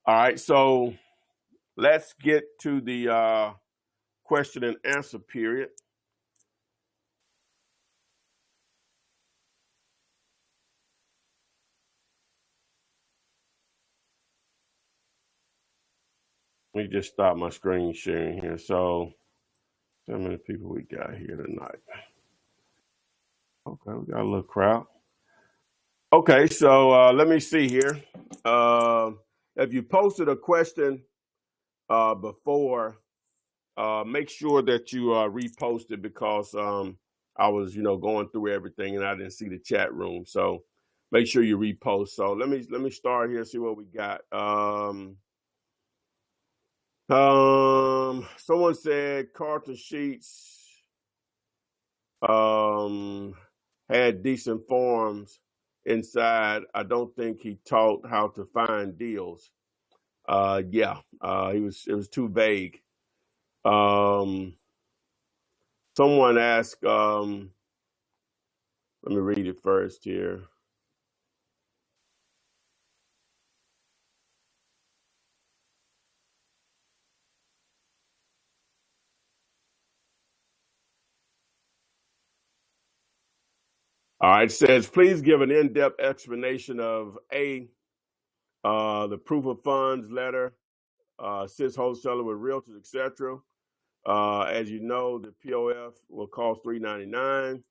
All right, so let's get to the question and answer period. Let me just stop my screen sharing here. So how many people we got here tonight? Okay, we got a little crowd. Okay, so let me see here. If you posted a question before, make sure that you repost it, because I was, going through everything and I didn't see the chat room. So make sure you repost. So let me start here, see what we got. Someone said Carlton Sheets had decent forms inside. I don't think he taught how to find deals. It was too vague. Someone asked, let me read it first here. All right, it says, please give an in-depth explanation of the proof of funds letter, assist wholesaler with realtors, etc. As you know, the POF will cost $3.99.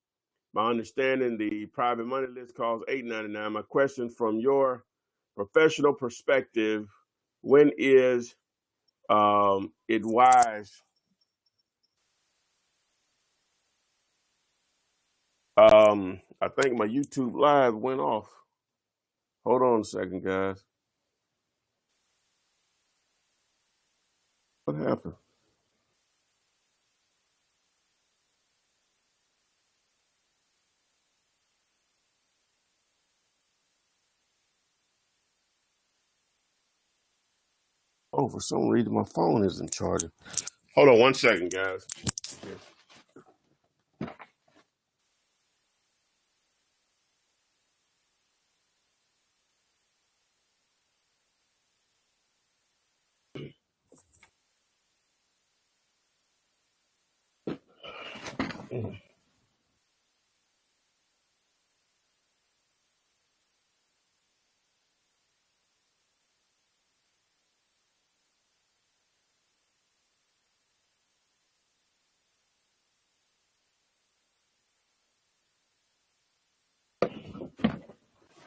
My understanding, the private money list costs $8.99. My question from your professional perspective, when is it wise? I think my YouTube live went off. Hold on a second, guys. What happened? Oh, for some reason my phone isn't charging. Hold on one second, guys.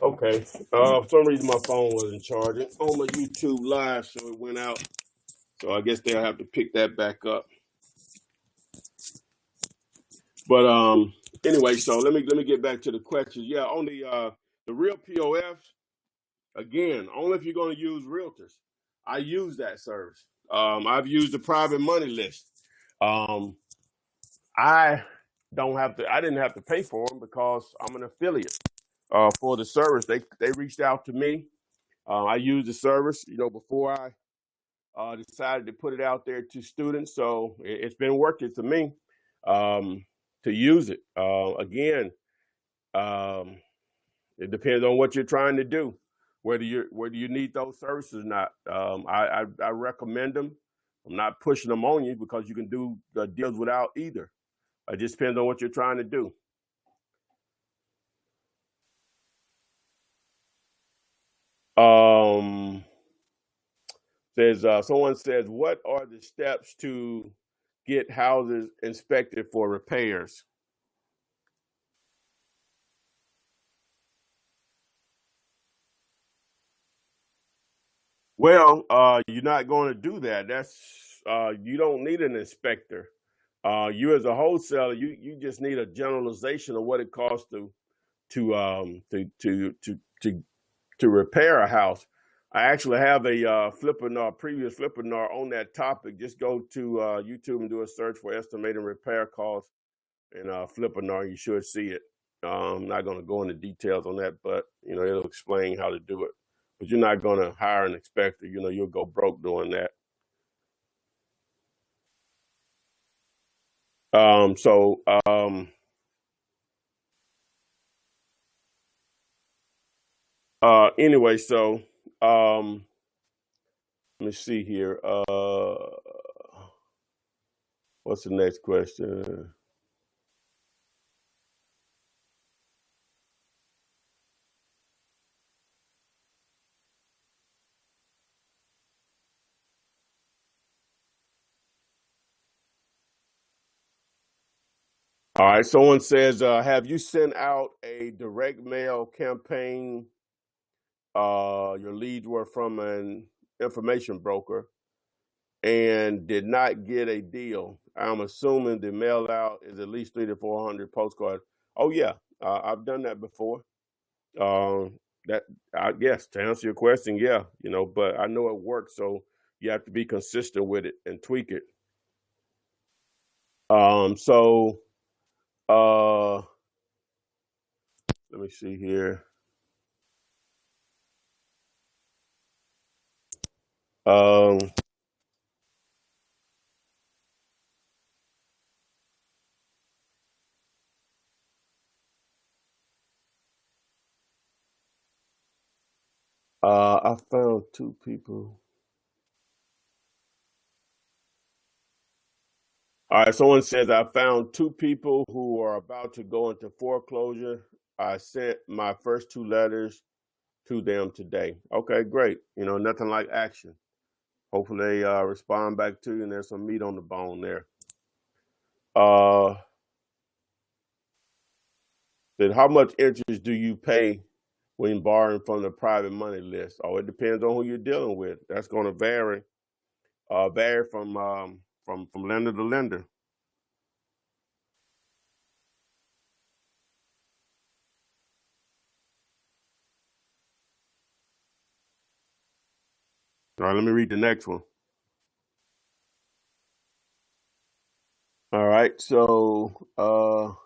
Okay. For some reason my phone wasn't charging on my YouTube live, so it went out. So I guess they'll have to pick that back up. But anyway, so let me get back to the questions. Yeah, on the real POFs, again, only if you're going to use realtors. I use that service. I've used the private money list. Um, I I didn't have to pay for them because I'm an affiliate for the service. They reached out to me. I used the service, before I decided to put it out there to students. So it's been working for me to use it. Again, um, it depends on what you're trying to do, whether you need those services or not. I recommend them. I'm not pushing them on you because you can do the deals without either. It just depends on what you're trying to do. Um, Someone says, what are the steps to get houses inspected for repairs? Well, you're not going to do that. You don't need an inspector. You as a wholesaler, you just need a generalization of what it costs to to repair a house. I actually have a previous Flippinar on that topic. Just go to YouTube and do a search for estimating repair costs and Flippinar. You should see it. I'm not going to go into details on that, but it'll explain how to do it. But you're not going to hire an inspector. You'll go broke doing that. Um, so um, anyway, so let me see here. What's the next question? All right. Someone says, have you sent out a direct mail campaign? Your leads were from an information broker and did not get a deal. I'm assuming the mail out is at least 300 to 400 postcards. Oh yeah, I've done that before. That I guess to answer your question, yeah, but I know it works, so you have to be consistent with it and tweak it. So let me see here. Um, I found two people. All right, someone says I found two people who are about to go into foreclosure. I sent my first two letters to them today. Okay, great. Nothing like action. Hopefully they respond back to you and there's some meat on the bone there. Uh, Said, how much interest do you pay when borrowing from the private money list? Oh, it depends on who you're dealing with. That's going to vary from lender to lender. All right, let me read the next one. All right, so all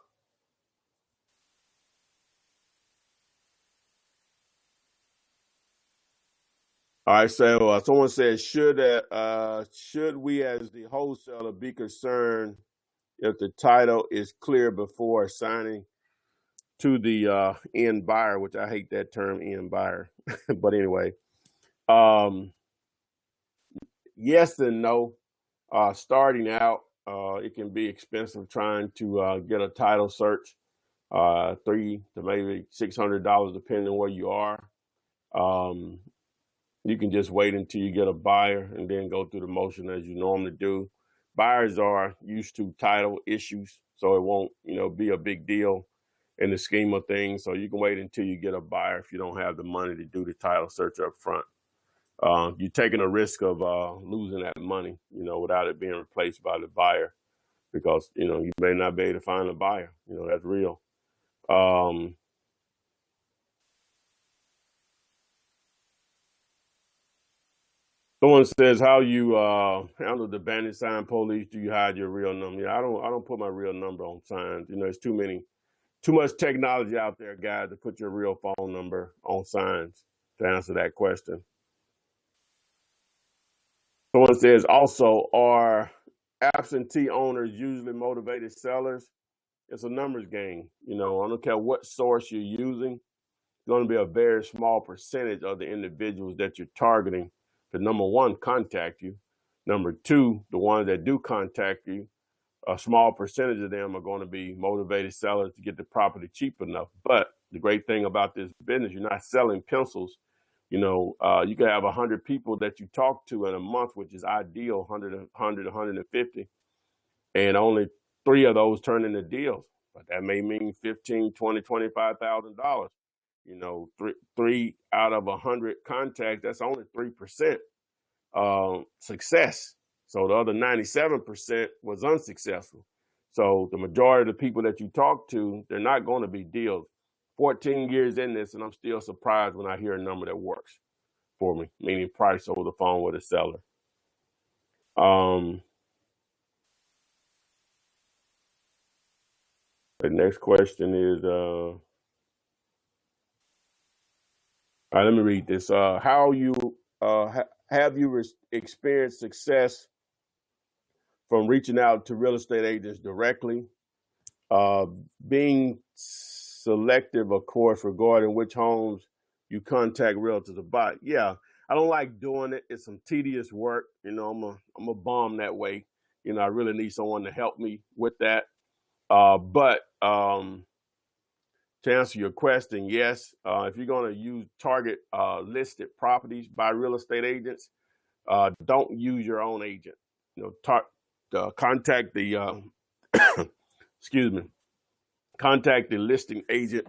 right, so someone says, should we as the wholesaler be concerned if the title is clear before assigning to the end buyer, which I hate that term, end buyer. But anyway, yes and no. Starting out, it can be expensive trying to get a title search, $300 to maybe $600, depending on where you are. You can just wait until you get a buyer and then go through the motion as you normally do. Buyers are used to title issues, so it won't, be a big deal in the scheme of things. So you can wait until you get a buyer if you don't have the money to do the title search up front. You're taking a risk of losing that money, without it being replaced by the buyer, because, you may not be able to find a buyer. That's real. Someone says, how you handle the bandit sign police? Do you hide your real number? Yeah, I don't put my real number on signs. There's too much technology out there, guys, to put your real phone number on signs to answer that question. Someone says, also, are absentee owners usually motivated sellers? It's a numbers game. I don't care what source you're using. It's going to be a very small percentage of the individuals that you're targeting to, number one, contact you. Number two, the ones that do contact you, a small percentage of them are going to be motivated sellers to get the property cheap enough. But the great thing about this business, you're not selling pencils. You can have 100 people that you talk to in a month, which is ideal, 150, and only 3 of those turn into deals. But that may mean $15,000, $20,000, $25,000. Three out of 100 contacts, that's only 3% success. So the other 97% was unsuccessful. So the majority of the people that you talk to, they're not going to be deals. 14 years in this, and I'm still surprised when I hear a number that works for me, meaning price over the phone with a seller. The next question is, all right, let me read this. Have you experienced success from reaching out to real estate agents directly? Being selective, of course, regarding which homes you contact realtors about. Yeah, I don't like doing it. It's some tedious work. I'm a bum that way. I really need someone to help me with that. But to answer your question, yes, if you're going to target listed properties by real estate agents, don't use your own agent. Contact the excuse me, contact the listing agent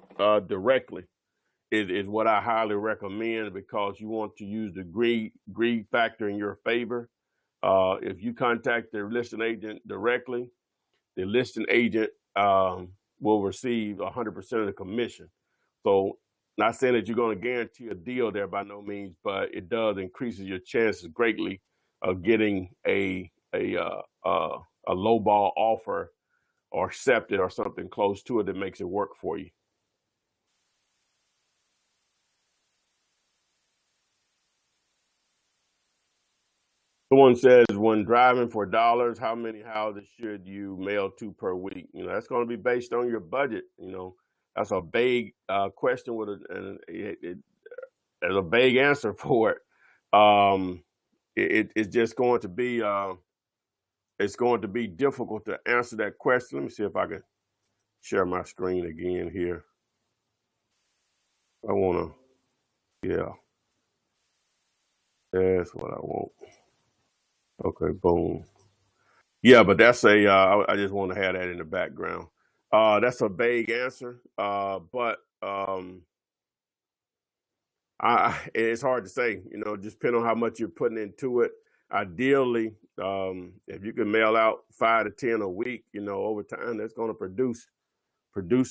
directly is what I highly recommend, because you want to use the greed factor in your favor. If you contact the listing agent directly, the listing agent will receive 100% of the commission. So, not saying that you're going to guarantee a deal there by no means, but it does increases your chances greatly of getting a low ball offer or accepted or something close to it that makes it work for you. Someone says, when driving for dollars, how many houses should you mail to per week? That's going to be based on your budget. That's a vague question with there's a vague answer for it. It's just going to be it's going to be difficult to answer that question. Let me see if I can share my screen again here. I want to, yeah, that's what I want. Okay, boom. Yeah, but that's I just want to have that in the background. That's a vague answer, but it's hard to say. You know, just depending on how much you're putting into it. Ideally, if you can mail out 5 to 10 a week, you know, over time, that's going to produce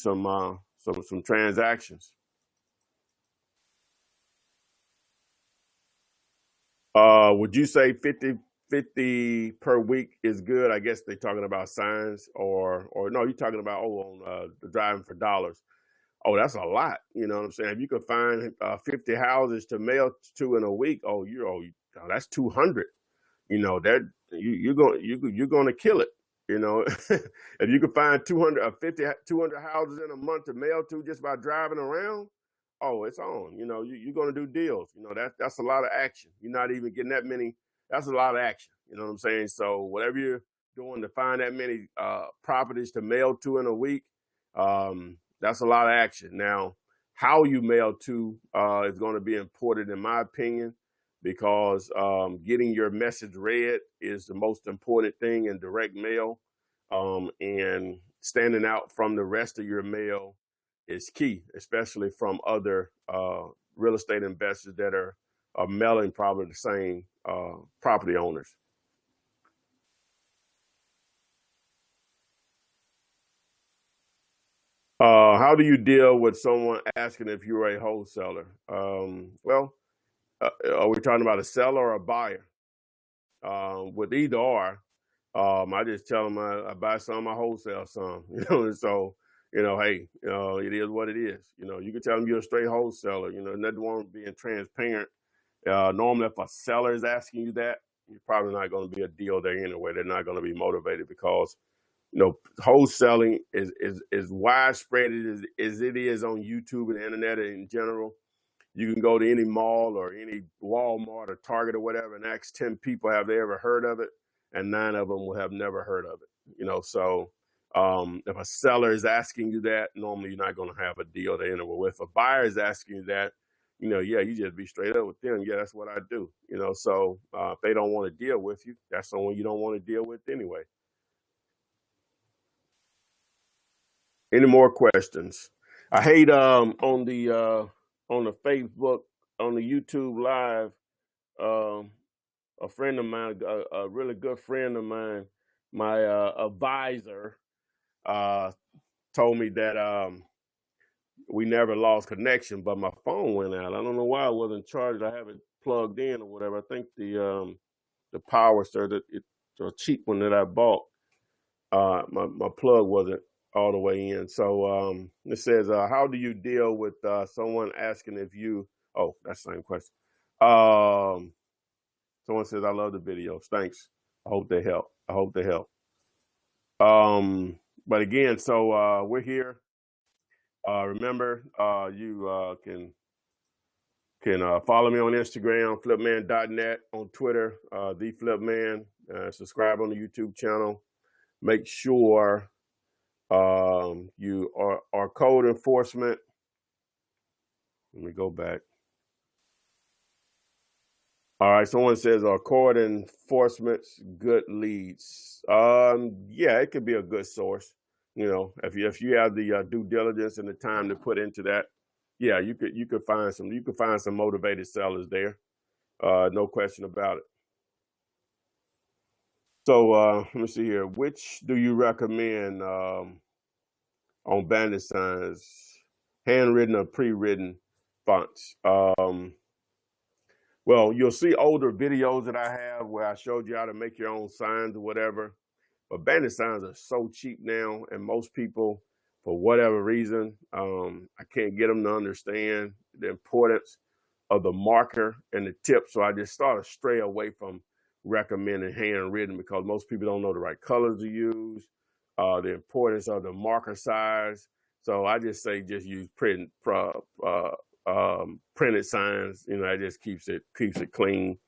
some transactions. Would you say 50 per week is good? I guess they're talking about signs, or no, you're talking about on the driving for dollars. Oh, that's a lot. You know what I'm saying? If you could find 50 houses to mail to in a week, that's 200. You know that you're going to kill it. You know, if you could find 200 houses in a month to mail to just by driving around, oh, it's on. You know, you're going to do deals. You know, that's a lot of action. You're not even getting that many. That's a lot of action. You know what I'm saying? So whatever you're doing to find that many properties to mail to in a week, that's a lot of action. Now, how you mail to is going to be important, in my opinion, because getting your message read is the most important thing in direct mail, and standing out from the rest of your mail is key, especially from other real estate investors that are mailing probably the same property owners. How do you deal with someone asking if you're a wholesaler? Are we talking about a seller or a buyer? With either or, I just tell them I buy some, I wholesale some. You know, and so hey, it is what it is. You know, you can tell them you're a straight wholesaler. You know, nothing wrong with being transparent. Normally, if a seller is asking you that, you're probably not going to be a deal there anyway. They're not going to be motivated because wholesaling is widespread as it is on YouTube and the internet in general. You can go to any mall or any Walmart or Target or whatever and ask 10 people, have they ever heard of it? And 9 of them will have never heard of it. You know, so if a seller is asking you that, normally you're not going to have a deal to enter with. If a buyer is asking you that, yeah, you just be straight up with them. Yeah, that's what I do. You know, so if they don't want to deal with you, that's someone you don't want to deal with anyway. Any more questions? I hate on the Facebook, on the YouTube live, a friend of mine, a really good friend of mine, my advisor, told me that we never lost connection, but my phone went out. I don't know why it wasn't charged. I have it plugged in or whatever. I think the power started. It's a cheap one that I bought. My plug wasn't all the way in. So it says, how do you deal with someone asking if you? Oh, that's the same question. Someone says, I love the videos. Thanks. I hope they help. I hope they help. But again, so we're here. Remember, you can follow me on Instagram, flipman.net, on Twitter, the Flipman. Subscribe on the YouTube channel. Make sure you are code enforcement. Let me go back. All right, someone says, are code enforcement's good leads? Yeah, it could be a good source. You know, if you have the due diligence and the time to put into that, yeah, you could find some motivated sellers there. No question about it. So let me see here. Which do you recommend on bandit signs, handwritten or pre-written fonts? Well, you'll see older videos that I have where I showed you how to make your own signs or whatever. But bandit signs are so cheap now, and most people, for whatever reason, I can't get them to understand the importance of the marker and the tip. So I just start to stray away from recommending handwritten because most people don't know the right colors to use, the importance of the marker size. So I just say just use printed signs. You know, that just keeps it clean.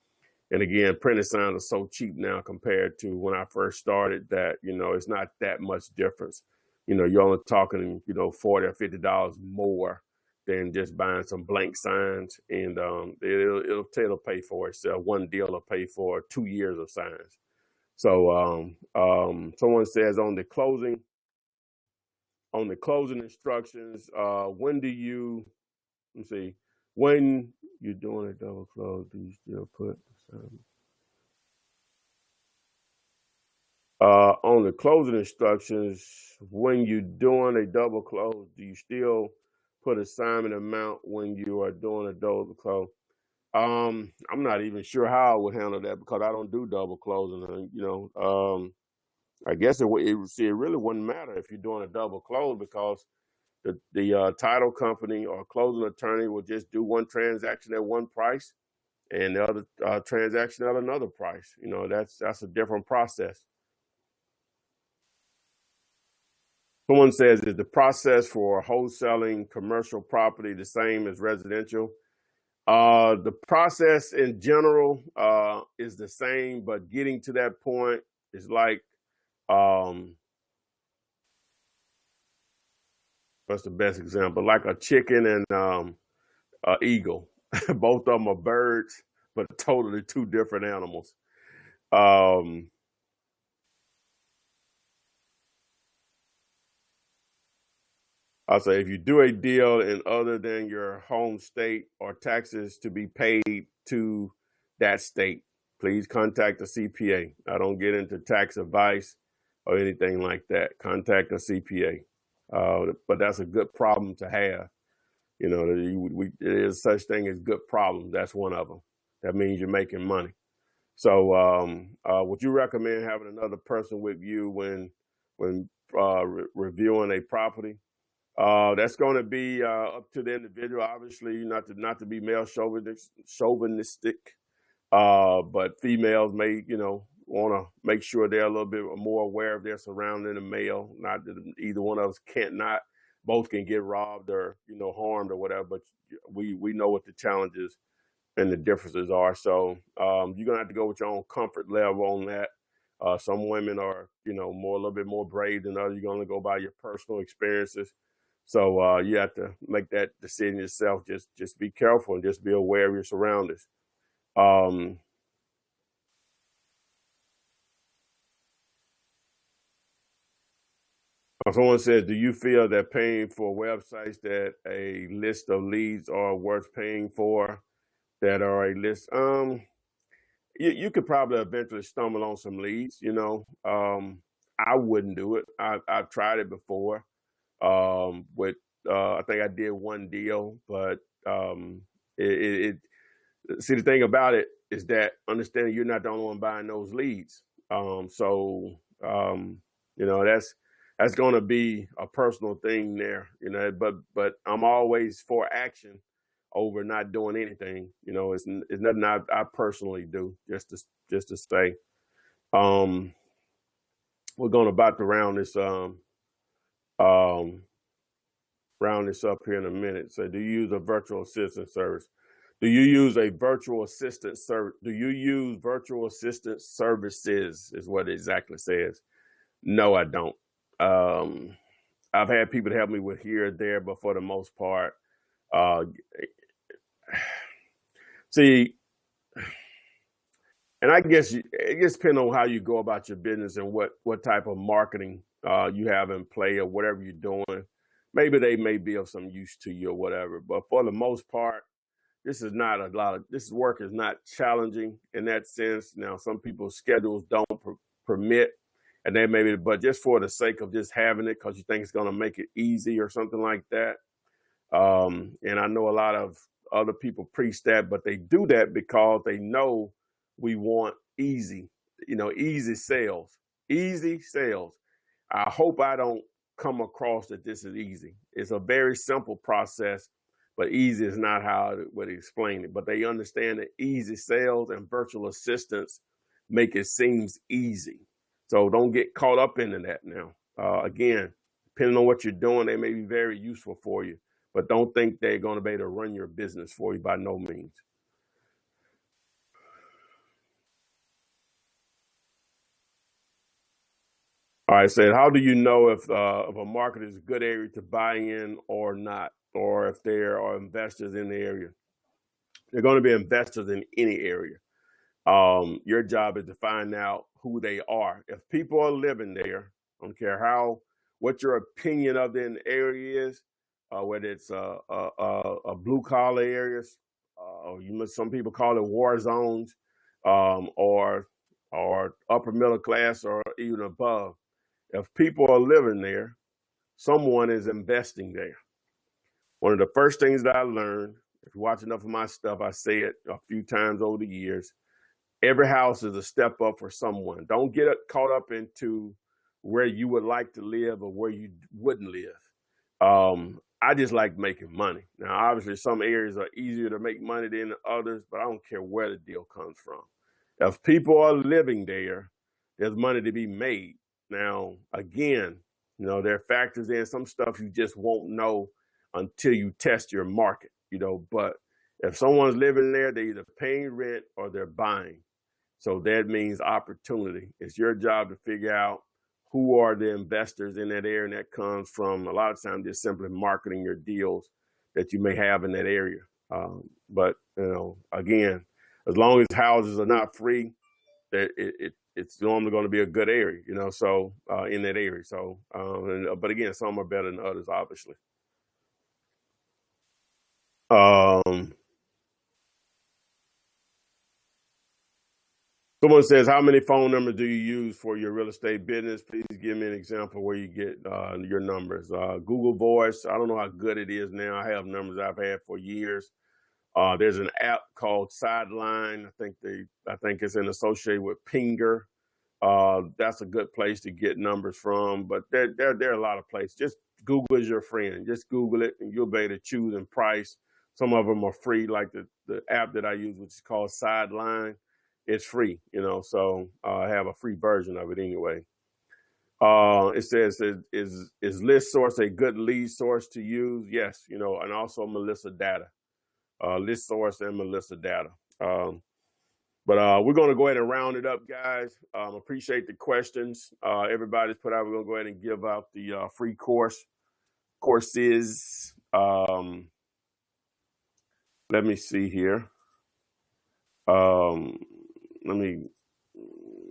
And again, printed signs are so cheap now compared to when I first started that, it's not that much difference. You're only talking, $40 or $50 more than just buying some blank signs, and it'll pay for itself. One deal will pay for 2 years of signs. So someone says on the closing on the closing instructions, when do you, let's see, when you're doing a double close, do you still put on the closing instructions, when you're doing a double close, do you still put assignment amount when you are doing a double close? I'm not even sure how I would handle that because I don't do double closing. I guess it really wouldn't matter if you're doing a double close because the title company or closing attorney will just do one transaction at one price and the other transaction at another price. That's a different process. Someone says, is the process for wholesaling commercial property the same as residential? The process in general is the same, but getting to that point is like, what's the best example? Like a chicken and an eagle. Both of them are birds, but totally two different animals. I'll say if you do a deal in other than your home state or taxes to be paid to that state, please contact a CPA. I don't get into tax advice or anything like that. Contact a CPA. But that's a good problem to have. There is such thing as good problems. That's one of them. That means you're making money. So would you recommend having another person with you when reviewing a property? That's going to be up to the individual, obviously, not to be male chauvinistic, but females may, want to make sure they're a little bit more aware of their surrounding a male. Not that either one of us both can get robbed or, harmed or whatever, but we know what the challenges and the differences are. So you're going to have to go with your own comfort level on that. Some women are, a little bit more brave than others. You're going to go by your personal experiences. So you have to make that decision yourself. Just be careful and just be aware of your surroundings. Someone says, do you feel that paying for websites that a list of leads are worth paying for that are a list? You could probably eventually stumble on some leads, I wouldn't do it. I've tried it before. I think I did one deal, but see, the thing about it is that understanding you're not the only one buying those leads. That's going to be a personal thing there, but I'm always for action over not doing anything. It's nothing I personally do just to say. We're going about to round this up here in a minute. So, do you use a virtual assistant service? Do you use a virtual assistant service? Do you use virtual assistant services? Is what it exactly says. No, I don't. I've had people to help me with here or there, but for the most part, see, and I guess it just depends on how you go about your business and what type of marketing you have in play or whatever you're doing. Maybe they may be of some use to you or whatever, but for the most part, this work is not challenging in that sense. Now, some people's schedules don't permit, and they maybe, but just for the sake of just having it because you think it's going to make it easy or something like that. And I know a lot of other people preach that, but they do that because they know we want easy sales. I hope I don't come across that this is easy. It's a very simple process, but easy is not how I would explain it. But they understand that easy sales and virtual assistants make it seems easy. So don't get caught up into that now. Again, depending on what you're doing, they may be very useful for you, but don't think they're going to be able to run your business for you by no means. All right, said, how do you know if a market is a good area to buy in or not, or if there are investors in the area? They're going to be investors in any area. Your job is to find out who they are. If people are living there, I don't care how what your opinion of the area is, whether it's a blue collar areas, some people call it war zones, or upper middle class or even above. If people are living there, someone is investing there. One of the first things that I learned, if you watch enough of my stuff, I say it a few times over the years, every house is a step up for someone. Don't get caught up into where you would like to live or where you wouldn't live. I just like making money. Now, obviously, some areas are easier to make money than others, but I don't care where the deal comes from. If people are living there, there's money to be made. Now, again, there are factors in some stuff you just won't know until you test your market, but if someone's living there, they're either paying rent or they're buying. So that means opportunity. It's your job to figure out who are the investors in that area, and that comes from a lot of times just simply marketing your deals that you may have in that area. But again, as long as houses are not free, it's normally going to be a good area, so in that area. So, but again, some are better than others, obviously. Someone says, how many phone numbers do you use for your real estate business? Please give me an example where you get your numbers. Google Voice, I don't know how good it is now. I have numbers I've had for years. There's an app called Sideline. I think it's associated with Pinger. That's a good place to get numbers from. But there are a lot of places. Just Google is your friend. Just Google it, and you'll be able to choose and price. Some of them are free, like the app that I use, which is called Sideline. It's free, so I have a free version of it anyway. It says, is List Source a good lead source to use? Yes, and also Melissa Data. List Source and Melissa Data. But we're going to go ahead and round it up, guys. Appreciate the questions everybody's put out. We're going to go ahead and give out the free courses. Let me see here. Let me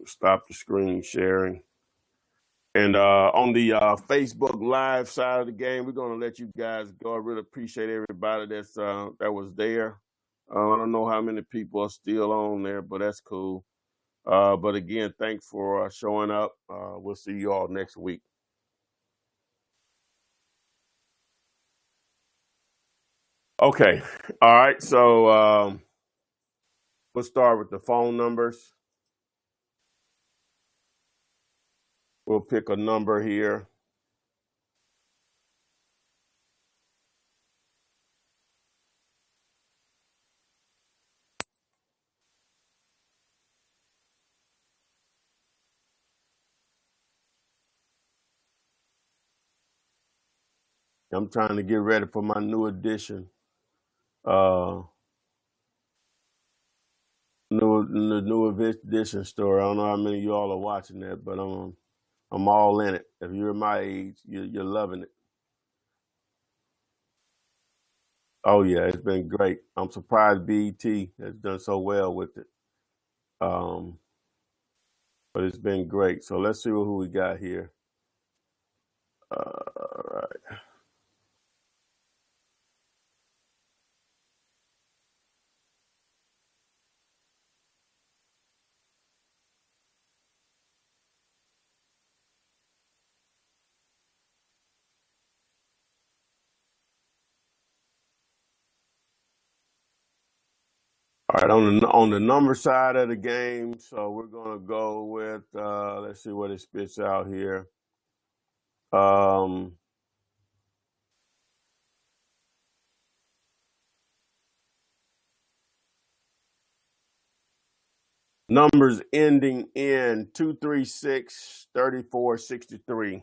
stop the screen sharing. And on the Facebook Live side of the game, we're going to let you guys go. I really appreciate everybody that was there. I don't know how many people are still on there, but that's cool. But again, thanks for showing up. We'll see you all next week. Okay. All right. So we'll start with the phone numbers. We'll pick a number here. I'm trying to get ready for my new edition. New edition story. I don't know how many of y'all are watching that, but I'm all in it. If you're my age, you're loving it. Oh yeah, it's been great. I'm surprised BET has done so well with it. But it's been great. So let's see who we got here. All right. All right, on the number side of the game, so we're gonna go with let's see what it spits out here. Numbers ending in 236 34 63.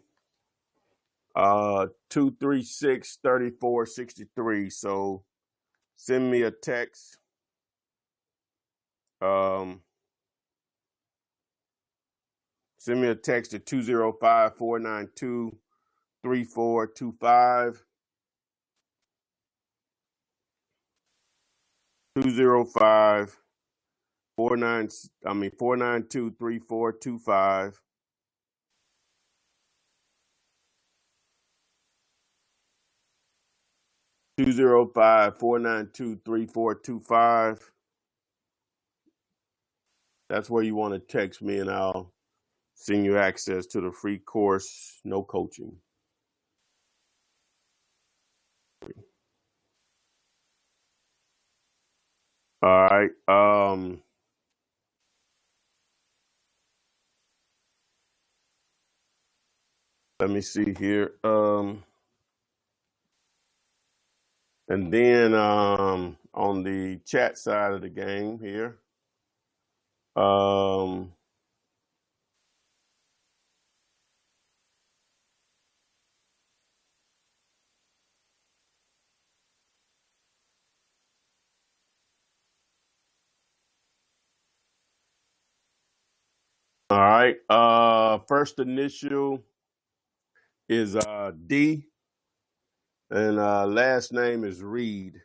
236 34 63. So send me a text. Send me a text at 205-492-3425. 492-3425. 205-492-3425. That's where you want to text me, and I'll send you access to the free course, No Coaching. All right. Let me see here. And then on the chat side of the game here, all right. First initial is D, and last name is Reed.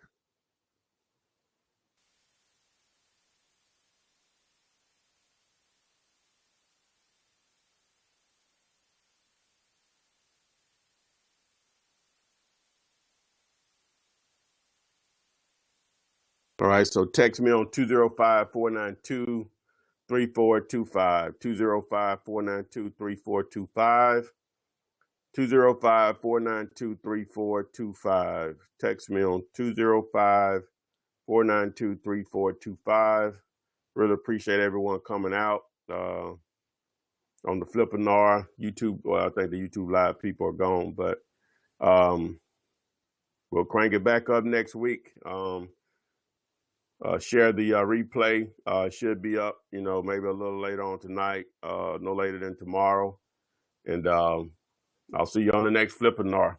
All right, so text me on 205-492-3425, 205-492-3425, 205-492-3425. Text me on 205-492-3425. Really appreciate everyone coming out on the Flippinars YouTube. Well, I think the YouTube live people are gone, but we'll crank it back up next week. Share the replay. Should be up, maybe a little later on tonight, no later than tomorrow. And I'll see you on the next Flippinar.